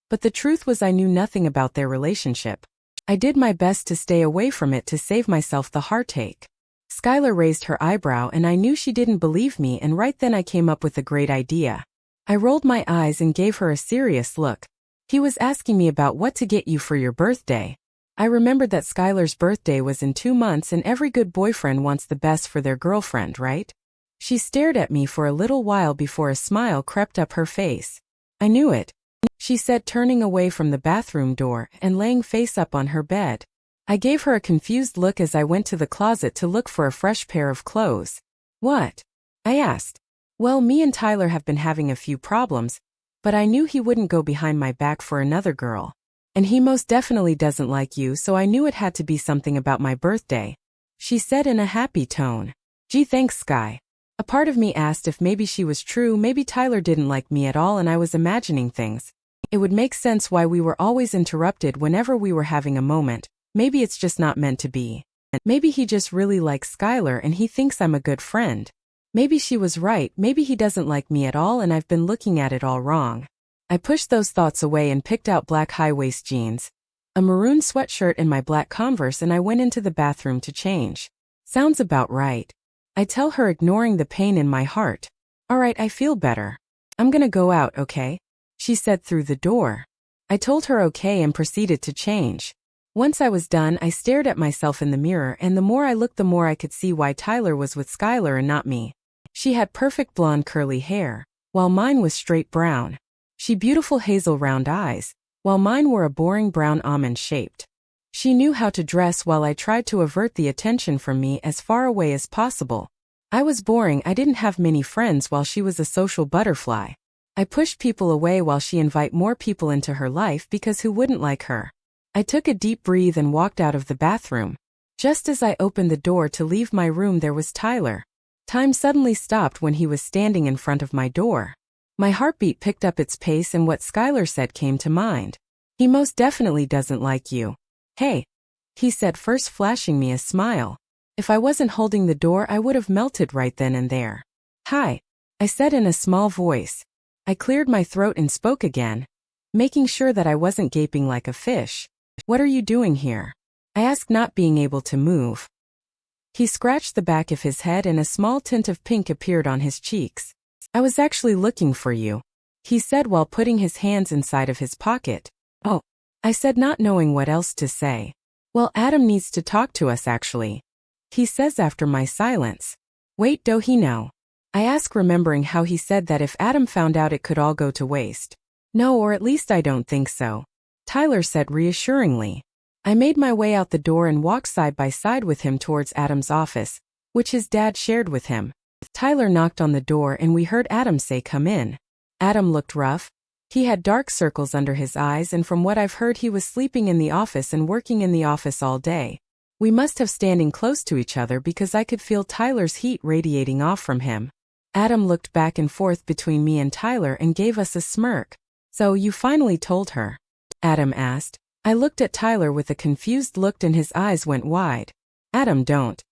But the truth was I knew nothing about their relationship. I did my best to stay away from it to save myself the heartache. Skyler raised her eyebrow and I knew she didn't believe me, and right then I came up with a great idea. I rolled my eyes and gave her a serious look. He was asking me about what to get you for your birthday. I remembered that Skyler's birthday was in 2 months and every good boyfriend wants the best for their girlfriend, right? She stared at me for a little while before a smile crept up her face. I knew it, she said, turning away from the bathroom door and laying face up on her bed. I gave her a confused look as I went to the closet to look for a fresh pair of clothes. What? I asked. Well, me and Tyler have been having a few problems, but I knew he wouldn't go behind my back for another girl. And he most definitely doesn't like you, so I knew it had to be something about my birthday. She said in a happy tone. Gee, thanks, Sky. A part of me asked if maybe she was true, maybe Tyler didn't like me at all and I was imagining things. It would make sense why we were always interrupted whenever we were having a moment. Maybe it's just not meant to be. Maybe he just really likes Skyler and he thinks I'm a good friend. Maybe she was right, maybe he doesn't like me at all and I've been looking at it all wrong. I pushed those thoughts away and picked out black high-waist jeans, a maroon sweatshirt and my black Converse, and I went into the bathroom to change. Sounds about right. I tell her, ignoring the pain in my heart. All right, I feel better. I'm gonna go out, okay? She said through the door. I told her okay and proceeded to change. Once I was done, I stared at myself in the mirror, and the more I looked the more I could see why Tyler was with Skyler and not me. She had perfect blonde curly hair, while mine was straight brown. She beautiful hazel round eyes, while mine were a boring brown almond-shaped. She knew how to dress while I tried to avert the attention from me as far away as possible. I was boring, I didn't have many friends while she was a social butterfly. I pushed people away while she invited more people into her life because who wouldn't like her? I took a deep breath and walked out of the bathroom. Just as I opened the door to leave my room, there was Tyler. Time suddenly stopped when he was standing in front of my door. My heartbeat picked up its pace and what Skyler said came to mind. He most definitely doesn't like you. Hey, he said, first flashing me a smile. If I wasn't holding the door, I would have melted right then and there. Hi, I said in a small voice. I cleared my throat and spoke again, making sure that I wasn't gaping like a fish. What are you doing here? I asked, not being able to move. He scratched the back of his head and a small tint of pink appeared on his cheeks. I was actually looking for you, he said while putting his hands inside of his pocket. Oh, I said, not knowing what else to say. Well, Adam needs to talk to us actually, he says after my silence. Wait, do he know? I ask, remembering how he said that if Adam found out it could all go to waste. No, or at least I don't think so, Tyler said reassuringly. I made my way out the door and walked side by side with him towards Adam's office, which his dad shared with him. Tyler knocked on the door and we heard Adam say, "Come in." Adam looked rough. He had dark circles under his eyes, and from what I've heard he was sleeping in the office and working in the office all day. We must have standing close to each other because I could feel Tyler's heat radiating off from him. Adam looked back and forth between me and Tyler and gave us a smirk. So you finally told her? Adam asked. I looked at Tyler with a confused look and his eyes went wide. Adam, don't,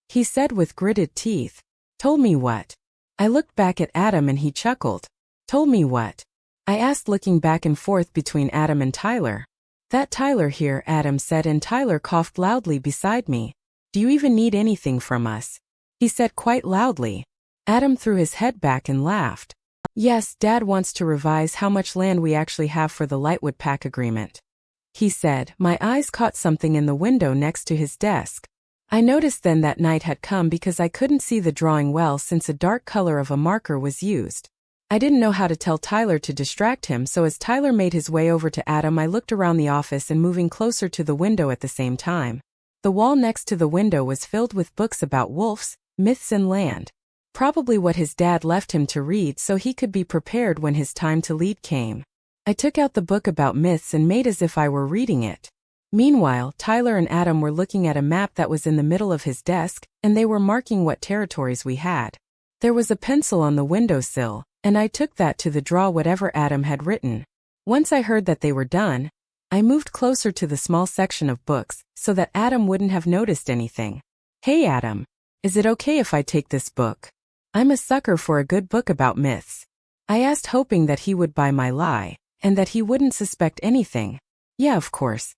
he said with gritted teeth. Told me what? I looked back at Adam and he chuckled. Told me what? I asked, looking back and forth between Adam and Tyler. That Tyler here, Adam said, and Tyler coughed loudly beside me. Do you even need anything from us? He said quite loudly. Adam threw his head back and laughed. Yes, Dad wants to revise how much land we actually have for the Lightwood Pack agreement, he said. My eyes caught something in the window next to his desk. I noticed then that night had come because I couldn't see the drawing well since a dark color of a marker was used. I didn't know how to tell Tyler to distract him, so as Tyler made his way over to Adam, I looked around the office and moving closer to the window at the same time. The wall next to the window was filled with books about wolves, myths and land. Probably what his dad left him to read so he could be prepared when his time to lead came. I took out the book about myths and made as if I were reading it. Meanwhile, Tyler and Adam were looking at a map that was in the middle of his desk, and they were marking what territories we had. There was a pencil on the windowsill, and I took that to draw whatever Adam had written. Once I heard that they were done, I moved closer to the small section of books so that Adam wouldn't have noticed anything. Hey Adam, is it okay if I take this book? I'm a sucker for a good book about myths. I asked, hoping that he would buy my lie, and that he wouldn't suspect anything. Yeah, of course,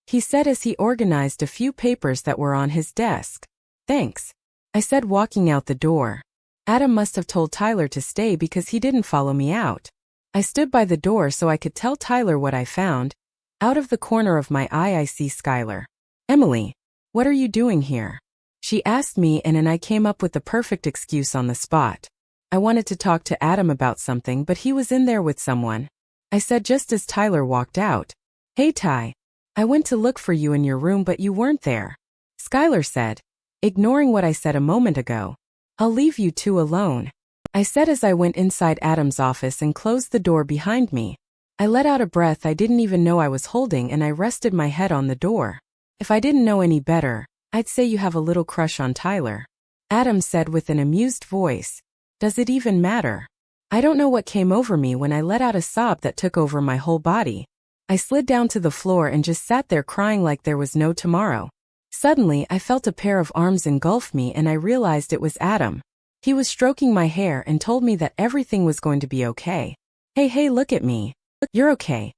he said as he organized a few papers that were on his desk. Thanks, I said, walking out the door. Adam must have told Tyler to stay because he didn't follow me out. I stood by the door so I could tell Tyler what I found. Out of the corner of my eye I see Skyler. Emily, what are you doing here? She asked me, and I came up with the perfect excuse on the spot. I wanted to talk to Adam about something, but he was in there with someone. I said just as Tyler walked out. Hey Ty, I went to look for you in your room but you weren't there. Skyler said, ignoring what I said a moment ago. I'll leave you two alone. I said as I went inside Adam's office and closed the door behind me. I let out a breath I didn't even know I was holding and I rested my head on the door. If I didn't know any better, I'd say you have a little crush on Tyler. Adam said with an amused voice. Does it even matter? I don't know what came over me when I let out a sob that took over my whole body. I slid down to the floor and just sat there crying like there was no tomorrow. Suddenly, I felt a pair of arms engulf me and I realized it was Adam. He was stroking my hair and told me that everything was going to be okay. Hey, look at me. You're okay,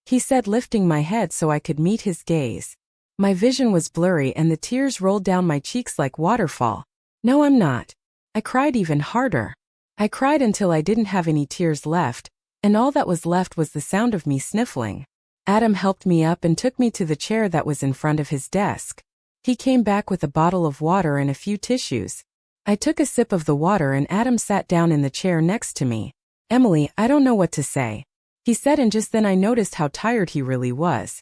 he said, lifting my head so I could meet his gaze. My vision was blurry and the tears rolled down my cheeks like waterfall. No, I'm not. I cried even harder. I cried until I didn't have any tears left, and all that was left was the sound of me sniffling. Adam helped me up and took me to the chair that was in front of his desk. He came back with a bottle of water and a few tissues. I took a sip of the water and Adam sat down in the chair next to me. Emily, I don't know what to say, he said, and just then I noticed how tired he really was.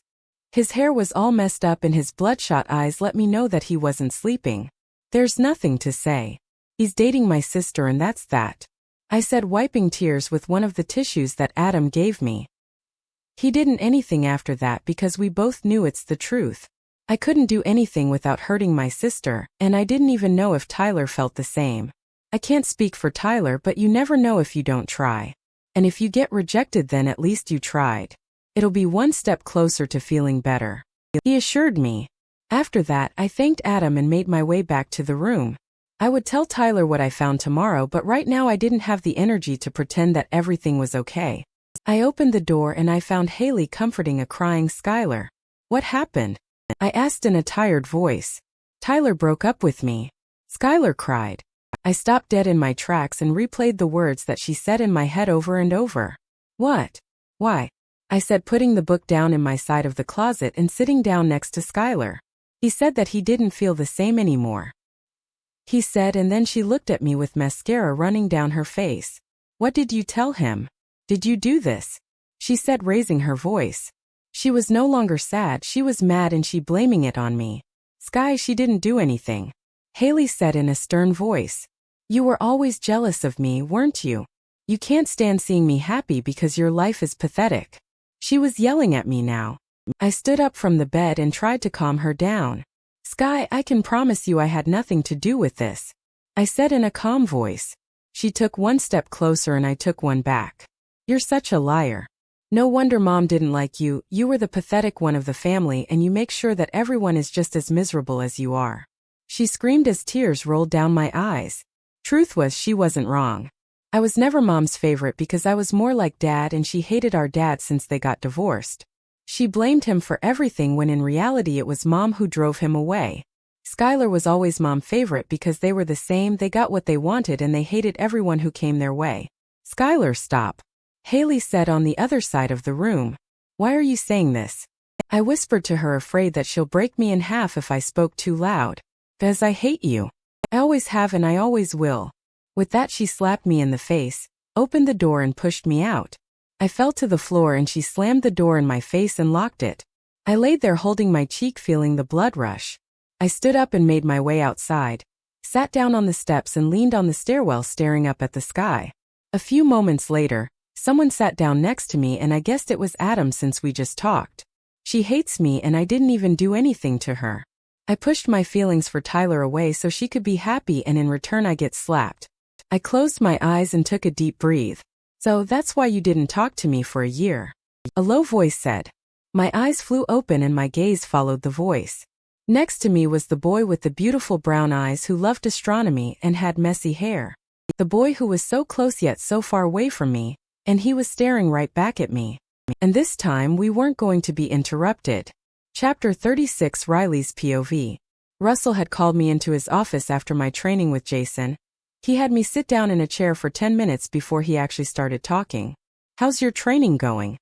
His hair was all messed up and his bloodshot eyes let me know that he wasn't sleeping. There's nothing to say. He's dating my sister and that's that, I said, wiping tears with one of the tissues that Adam gave me. He didn't anything after that because we both knew it's the truth. I couldn't do anything without hurting my sister, and I didn't even know if Tyler felt the same. I can't speak for Tyler, but you never know if you don't try. And if you get rejected, then at least you tried. It'll be one step closer to feeling better, he assured me. After that, I thanked Adam and made my way back to the room. I would tell Tyler what I found tomorrow, but right now I didn't have the energy to pretend that everything was okay. I opened the door and I found Haley comforting a crying Skyler. What happened? I asked in a tired voice. Tyler broke up with me, Skyler cried. I stopped dead in my tracks and replayed the words that she said in my head over and over. What? Why? I said, putting the book down in my side of the closet and sitting down next to Skyler. He said that he didn't feel the same anymore, he said, and then she looked at me with mascara running down her face. What did you tell him? Did you do this? She said, raising her voice. She was no longer sad, she was mad and she blaming it on me. Sky, she didn't do anything, Haley said in a stern voice. You were always jealous of me, weren't you? You can't stand seeing me happy because your life is pathetic. She was yelling at me now. I stood up from the bed and tried to calm her down. Sky, I can promise you I had nothing to do with this, I said in a calm voice. She took one step closer and I took one back. You're such a liar. No wonder Mom didn't like you. You were the pathetic one of the family and you make sure that everyone is just as miserable as you are, she screamed as tears rolled down my eyes. Truth was, she wasn't wrong. I was never Mom's favorite because I was more like Dad and she hated our dad since they got divorced. She blamed him for everything when in reality it was Mom who drove him away. Skyler was always Mom's favorite because they were the same, they got what they wanted and they hated everyone who came their way. Skyler, stop, Haley said on the other side of the room. Why are you saying this? I whispered to her, afraid that she'll break me in half if I spoke too loud. Because I hate you. I always have and I always will. With that she slapped me in the face, opened the door and pushed me out. I fell to the floor and she slammed the door in my face and locked it. I laid there holding my cheek, feeling the blood rush. I stood up and made my way outside, sat down on the steps and leaned on the stairwell staring up at the sky. A few moments later, someone sat down next to me and I guessed it was Adam since we just talked. She hates me and I didn't even do anything to her. I pushed my feelings for Tyler away so she could be happy and in return I get slapped. I closed my eyes and took a deep breath. So that's why you didn't talk to me for a year, a low voice said. My eyes flew open and my gaze followed the voice. Next to me was the boy with the beautiful brown eyes who loved astronomy and had messy hair. The boy who was so close yet so far away from me, and he was staring right back at me. And this time we weren't going to be interrupted. Chapter 36, Riley's POV. Russell had called me into his office after my training with Jason. He had me sit down in a chair for 10 minutes before he actually started talking. How's your training going?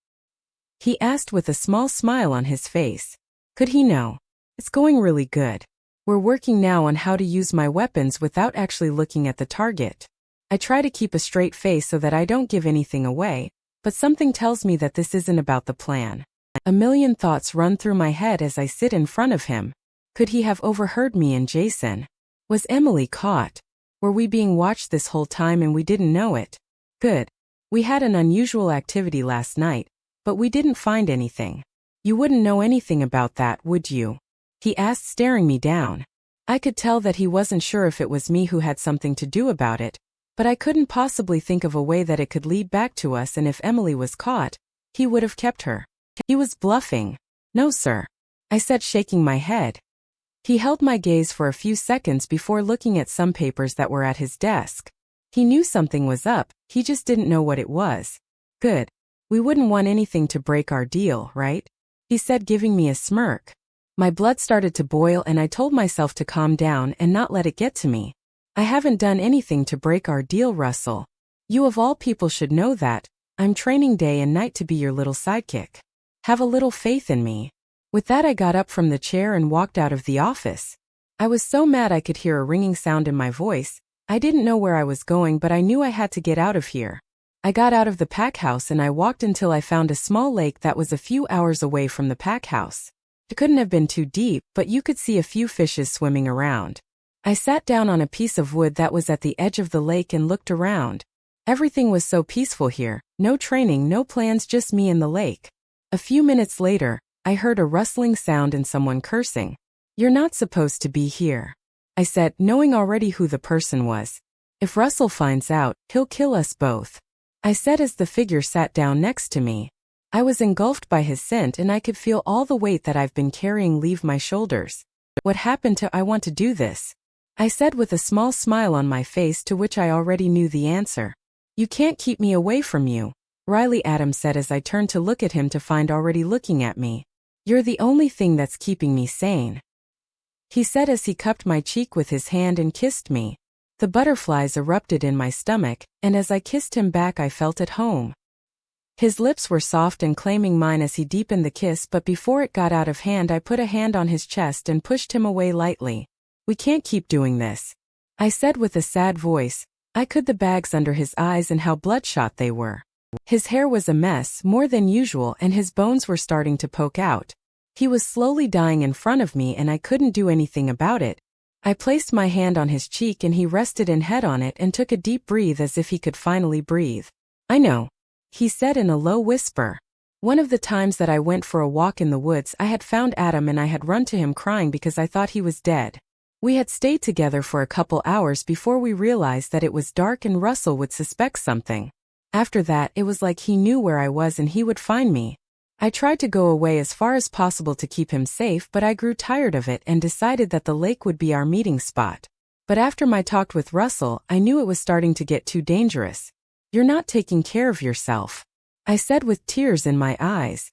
He asked with a small smile on his face. Could he know? It's going really good. We're working now on how to use my weapons without actually looking at the target. I try to keep a straight face so that I don't give anything away, but something tells me that this isn't about the plan. A million thoughts run through my head as I sit in front of him. Could he have overheard me and Jason? Was Emily caught? Were we being watched this whole time and we didn't know it? Good. We had an unusual activity last night, but we didn't find anything. You wouldn't know anything about that, would you? He asked, staring me down. I could tell that he wasn't sure if it was me who had something to do about it, but I couldn't possibly think of a way that it could lead back to us, and if Emily was caught, he would have kept her. He was bluffing. No, sir, I said, shaking my head. He held my gaze for a few seconds before looking at some papers that were at his desk. He knew something was up, he just didn't know what it was. Good. We wouldn't want anything to break our deal, right? He said, giving me a smirk. My blood started to boil and I told myself to calm down and not let it get to me. I haven't done anything to break our deal, Russell. You of all people should know that. I'm training day and night to be your little sidekick. Have a little faith in me. With that, I got up from the chair and walked out of the office. I was so mad I could hear a ringing sound in my voice. I didn't know where I was going, but I knew I had to get out of here. I got out of the pack house and I walked until I found a small lake that was a few hours away from the pack house. It couldn't have been too deep, but you could see a few fishes swimming around. I sat down on a piece of wood that was at the edge of the lake and looked around. Everything was so peaceful here, no training, no plans, just me and the lake. A few minutes later, I heard a rustling sound and someone cursing. You're not supposed to be here, I said, knowing already who the person was. If Russell finds out, he'll kill us both, I said as the figure sat down next to me. I was engulfed by his scent and I could feel all the weight that I've been carrying leave my shoulders. What happened to I want to do this? I said with a small smile on my face, to which I already knew the answer. You can't keep me away from you, Riley Adams said as I turned to look at him to find already looking at me. You're the only thing that's keeping me sane, he said as he cupped my cheek with his hand and kissed me. The butterflies erupted in my stomach, and as I kissed him back I felt at home. His lips were soft and claiming mine as he deepened the kiss, but before it got out of hand I put a hand on his chest and pushed him away lightly. We can't keep doing this, I said with a sad voice. I could the bags under his eyes and how bloodshot they were. His hair was a mess, more than usual, and his bones were starting to poke out. He was slowly dying in front of me and I couldn't do anything about it. I placed my hand on his cheek and he rested in head on it and took a deep breath as if he could finally breathe. I know, he said in a low whisper. One of the times that I went for a walk in the woods, I had found Adam and I had run to him crying because I thought he was dead. We had stayed together for a couple hours before we realized that it was dark and Russell would suspect something. After that, it was like he knew where I was and he would find me. I tried to go away as far as possible to keep him safe, but I grew tired of it and decided that the lake would be our meeting spot. But after my talk with Russell, I knew it was starting to get too dangerous. You're not taking care of yourself, I said with tears in my eyes.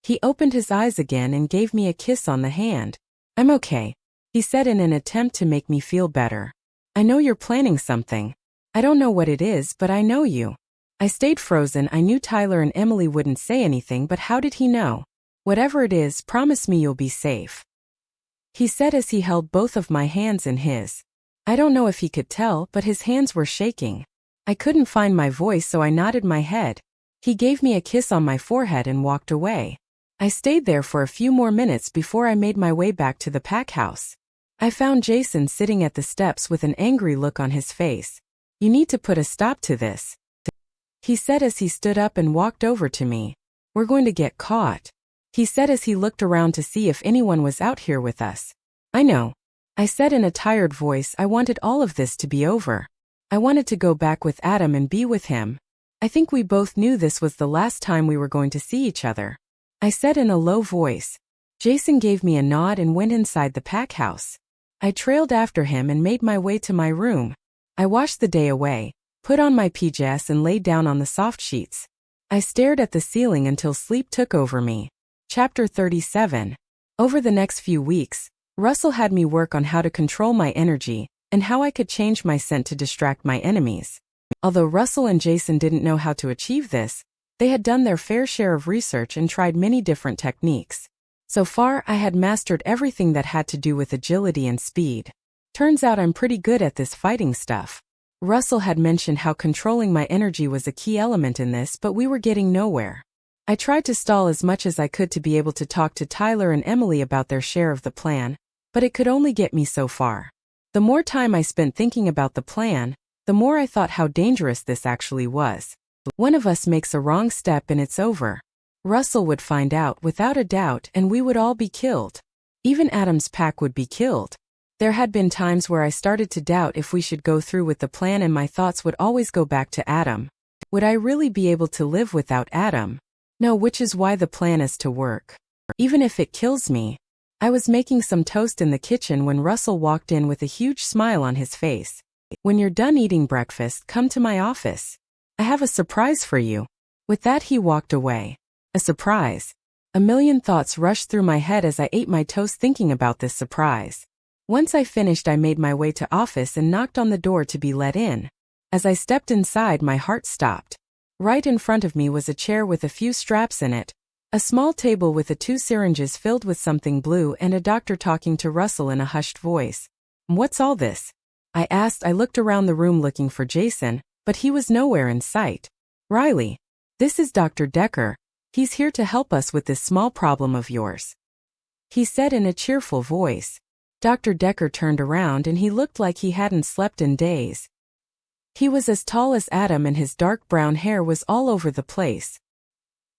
He opened his eyes again and gave me a kiss on the hand. I'm okay, he said in an attempt to make me feel better. I know you're planning something. I don't know what it is, but I know you. I stayed frozen. I knew Tyler and Emily wouldn't say anything, but how did he know? Whatever it is, promise me you'll be safe, he said as he held both of my hands in his. I don't know if he could tell, but his hands were shaking. I couldn't find my voice, so I nodded my head. He gave me a kiss on my forehead and walked away. I stayed there for a few more minutes before I made my way back to the pack house. I found Jason sitting at the steps with an angry look on his face. You need to put a stop to this, he said as he stood up and walked over to me. We're going to get caught, he said as he looked around to see if anyone was out here with us. I know, I said in a tired voice. I wanted all of this to be over. I wanted to go back with Adam and be with him. I think we both knew this was the last time we were going to see each other, I said in a low voice. Jason gave me a nod and went inside the pack house. I trailed after him and made my way to my room. I washed the day away, put on my PJs and laid down on the soft sheets. I stared at the ceiling until sleep took over me. Chapter 37. Over the next few weeks, Russell had me work on how to control my energy and how I could change my scent to distract my enemies. Although Russell and Jason didn't know how to achieve this, they had done their fair share of research and tried many different techniques. So far, I had mastered everything that had to do with agility and speed. Turns out I'm pretty good at this fighting stuff. Russell had mentioned how controlling my energy was a key element in this, but we were getting nowhere. I tried to stall as much as I could to be able to talk to Tyler and Emily about their share of the plan, but it could only get me so far. The more time I spent thinking about the plan, the more I thought how dangerous this actually was. One of us makes a wrong step and it's over. Russell would find out without a doubt and we would all be killed. Even Adam's pack would be killed. There had been times where I started to doubt if we should go through with the plan and my thoughts would always go back to Adam. Would I really be able to live without Adam? No, which is why the plan is to work. Even if it kills me. I was making some toast in the kitchen when Russell walked in with a huge smile on his face. When you're done eating breakfast, come to my office. I have a surprise for you. With that he walked away. A surprise. A million thoughts rushed through my head as I ate my toast thinking about this surprise. Once I finished, I made my way to office and knocked on the door to be let in. As I stepped inside, my heart stopped. Right in front of me was a chair with a few straps in it, a small table with 2 syringes filled with something blue and a doctor talking to Russell in a hushed voice. "What's all this?" I asked. I looked around the room looking for Jason, but he was nowhere in sight. "Riley, this is Dr. Decker. He's here to help us with this small problem of yours," he said in a cheerful voice. Dr. Decker turned around and he looked like he hadn't slept in days. He was as tall as Adam and his dark brown hair was all over the place.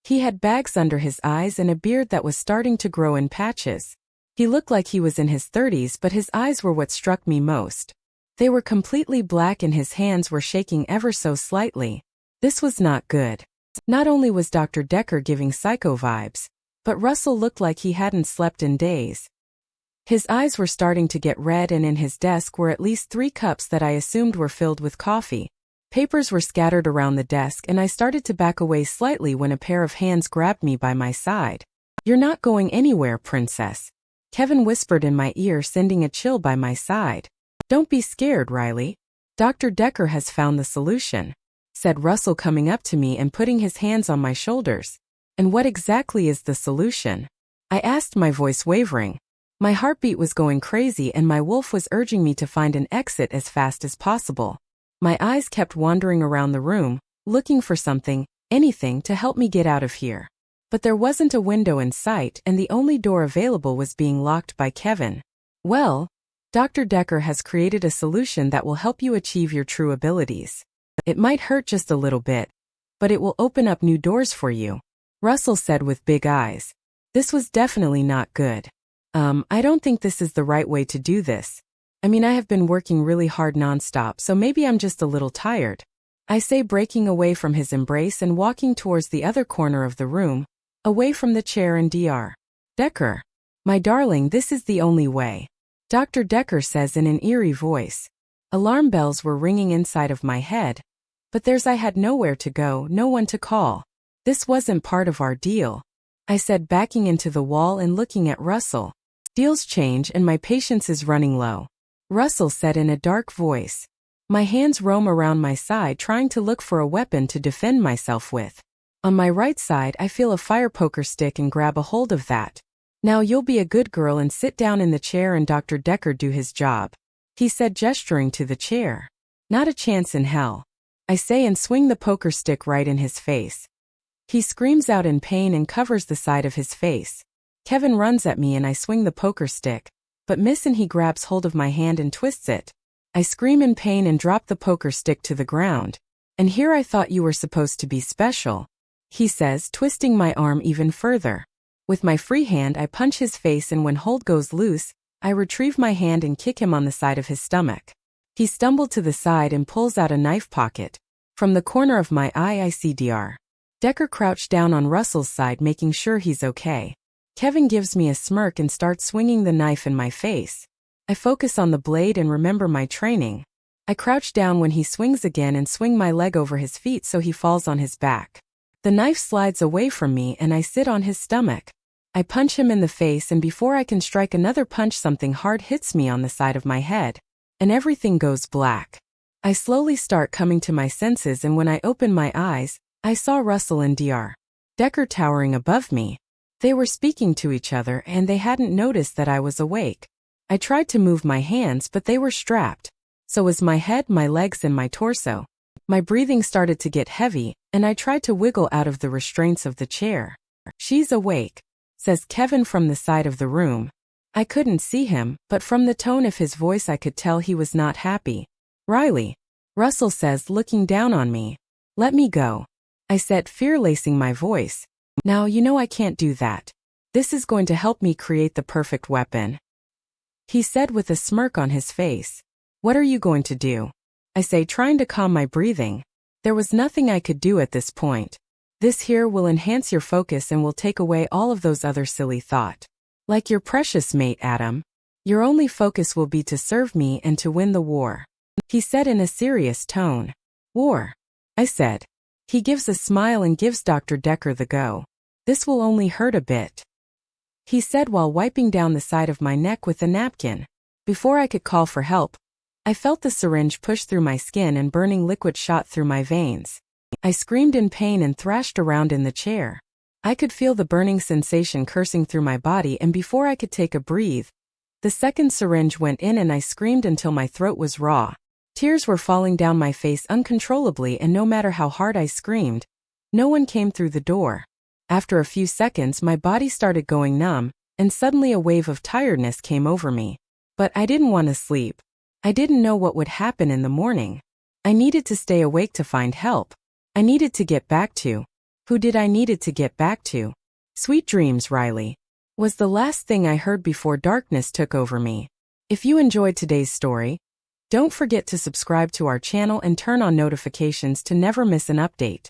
He had bags under his eyes and a beard that was starting to grow in patches. He looked like he was in his 30s, but his eyes were what struck me most. They were completely black and his hands were shaking ever so slightly. This was not good. Not only was Dr. Decker giving psycho vibes, but Russell looked like he hadn't slept in days. His eyes were starting to get red and in his desk were at least 3 cups that I assumed were filled with coffee. Papers were scattered around the desk and I started to back away slightly when a pair of hands grabbed me by my side. "You're not going anywhere, princess," Kevin whispered in my ear, sending a chill by my side. "Don't be scared, Riley. Dr. Decker has found the solution," said Russell, coming up to me and putting his hands on my shoulders. "And what exactly is the solution?" I asked, my voice wavering. My heartbeat was going crazy and my wolf was urging me to find an exit as fast as possible. My eyes kept wandering around the room, looking for something, anything to help me get out of here. But there wasn't a window in sight and the only door available was being locked by Kevin. "Well, Dr. Decker has created a solution that will help you achieve your true abilities. It might hurt just a little bit, but it will open up new doors for you," Russell said with big eyes. This was definitely not good. I don't think this is the right way to do this. I mean, I have been working really hard nonstop, so maybe I'm just a little tired," I say, breaking away from his embrace and walking towards the other corner of the room, away from the chair and Dr. Decker. "My darling, this is the only way," Dr. Decker says in an eerie voice. Alarm bells were ringing inside of my head, but I had nowhere to go, no one to call. "This wasn't part of our deal," I said, backing into the wall and looking at Russell. "Deals change and my patience is running low," Russell said in a dark voice. My hands roam around my side trying to look for a weapon to defend myself with. On my right side I feel a fire poker stick and grab a hold of that. "Now you'll be a good girl and sit down in the chair and Dr. Decker do his job," he said, gesturing to the chair. "Not a chance in hell," I say and swing the poker stick right in his face. He screams out in pain and covers the side of his face. Kevin runs at me and I swing the poker stick, but miss and he grabs hold of my hand and twists it. I scream in pain and drop the poker stick to the ground. "And here I thought you were supposed to be special," he says, twisting my arm even further. With my free hand I punch his face and when hold goes loose, I retrieve my hand and kick him on the side of his stomach. He stumbled to the side and pulls out a knife pocket. From the corner of my eye I see Dr. Decker crouched down on Russell's side, making sure he's okay. Kevin gives me a smirk and starts swinging the knife in my face. I focus on the blade and remember my training. I crouch down when he swings again and swing my leg over his feet so he falls on his back. The knife slides away from me and I sit on his stomach. I punch him in the face and before I can strike another punch something hard hits me on the side of my head, and everything goes black. I slowly start coming to my senses and when I open my eyes, I saw Russell and Dr. Decker towering above me. They were speaking to each other and they hadn't noticed that I was awake. I tried to move my hands but they were strapped. So was my head, my legs and my torso. My breathing started to get heavy and I tried to wiggle out of the restraints of the chair. "She's awake," says Kevin from the side of the room. I couldn't see him, but from the tone of his voice I could tell he was not happy. Riley, Russell says, looking down on me. Let me go. I said, fear lacing my voice. Now you know I can't do that. This is going to help me create the perfect weapon. He said with a smirk on his face. What are you going to do? I say, trying to calm my breathing. There was nothing I could do at this point. This here will enhance your focus and will take away all of those other silly thoughts. Like your precious mate, Adam. Your only focus will be to serve me and to win the war. He said in a serious tone. War? I said. He gives a smile and gives Dr. Decker the go. This will only hurt a bit. He said while wiping down the side of my neck with a napkin. Before I could call for help, I felt the syringe push through my skin and burning liquid shot through my veins. I screamed in pain and thrashed around in the chair. I could feel the burning sensation coursing through my body, and before I could take a breath, the second syringe went in and I screamed until my throat was raw. Tears were falling down my face uncontrollably, and no matter how hard I screamed, no one came through the door. After a few seconds my body started going numb, and suddenly a wave of tiredness came over me. But I didn't want to sleep. I didn't know what would happen in the morning. I needed to stay awake to find help. I needed to get back to. Who did I needed to get back to? Sweet dreams, Riley, was the last thing I heard before darkness took over me. If you enjoyed today's story, don't forget to subscribe to our channel and turn on notifications to never miss an update.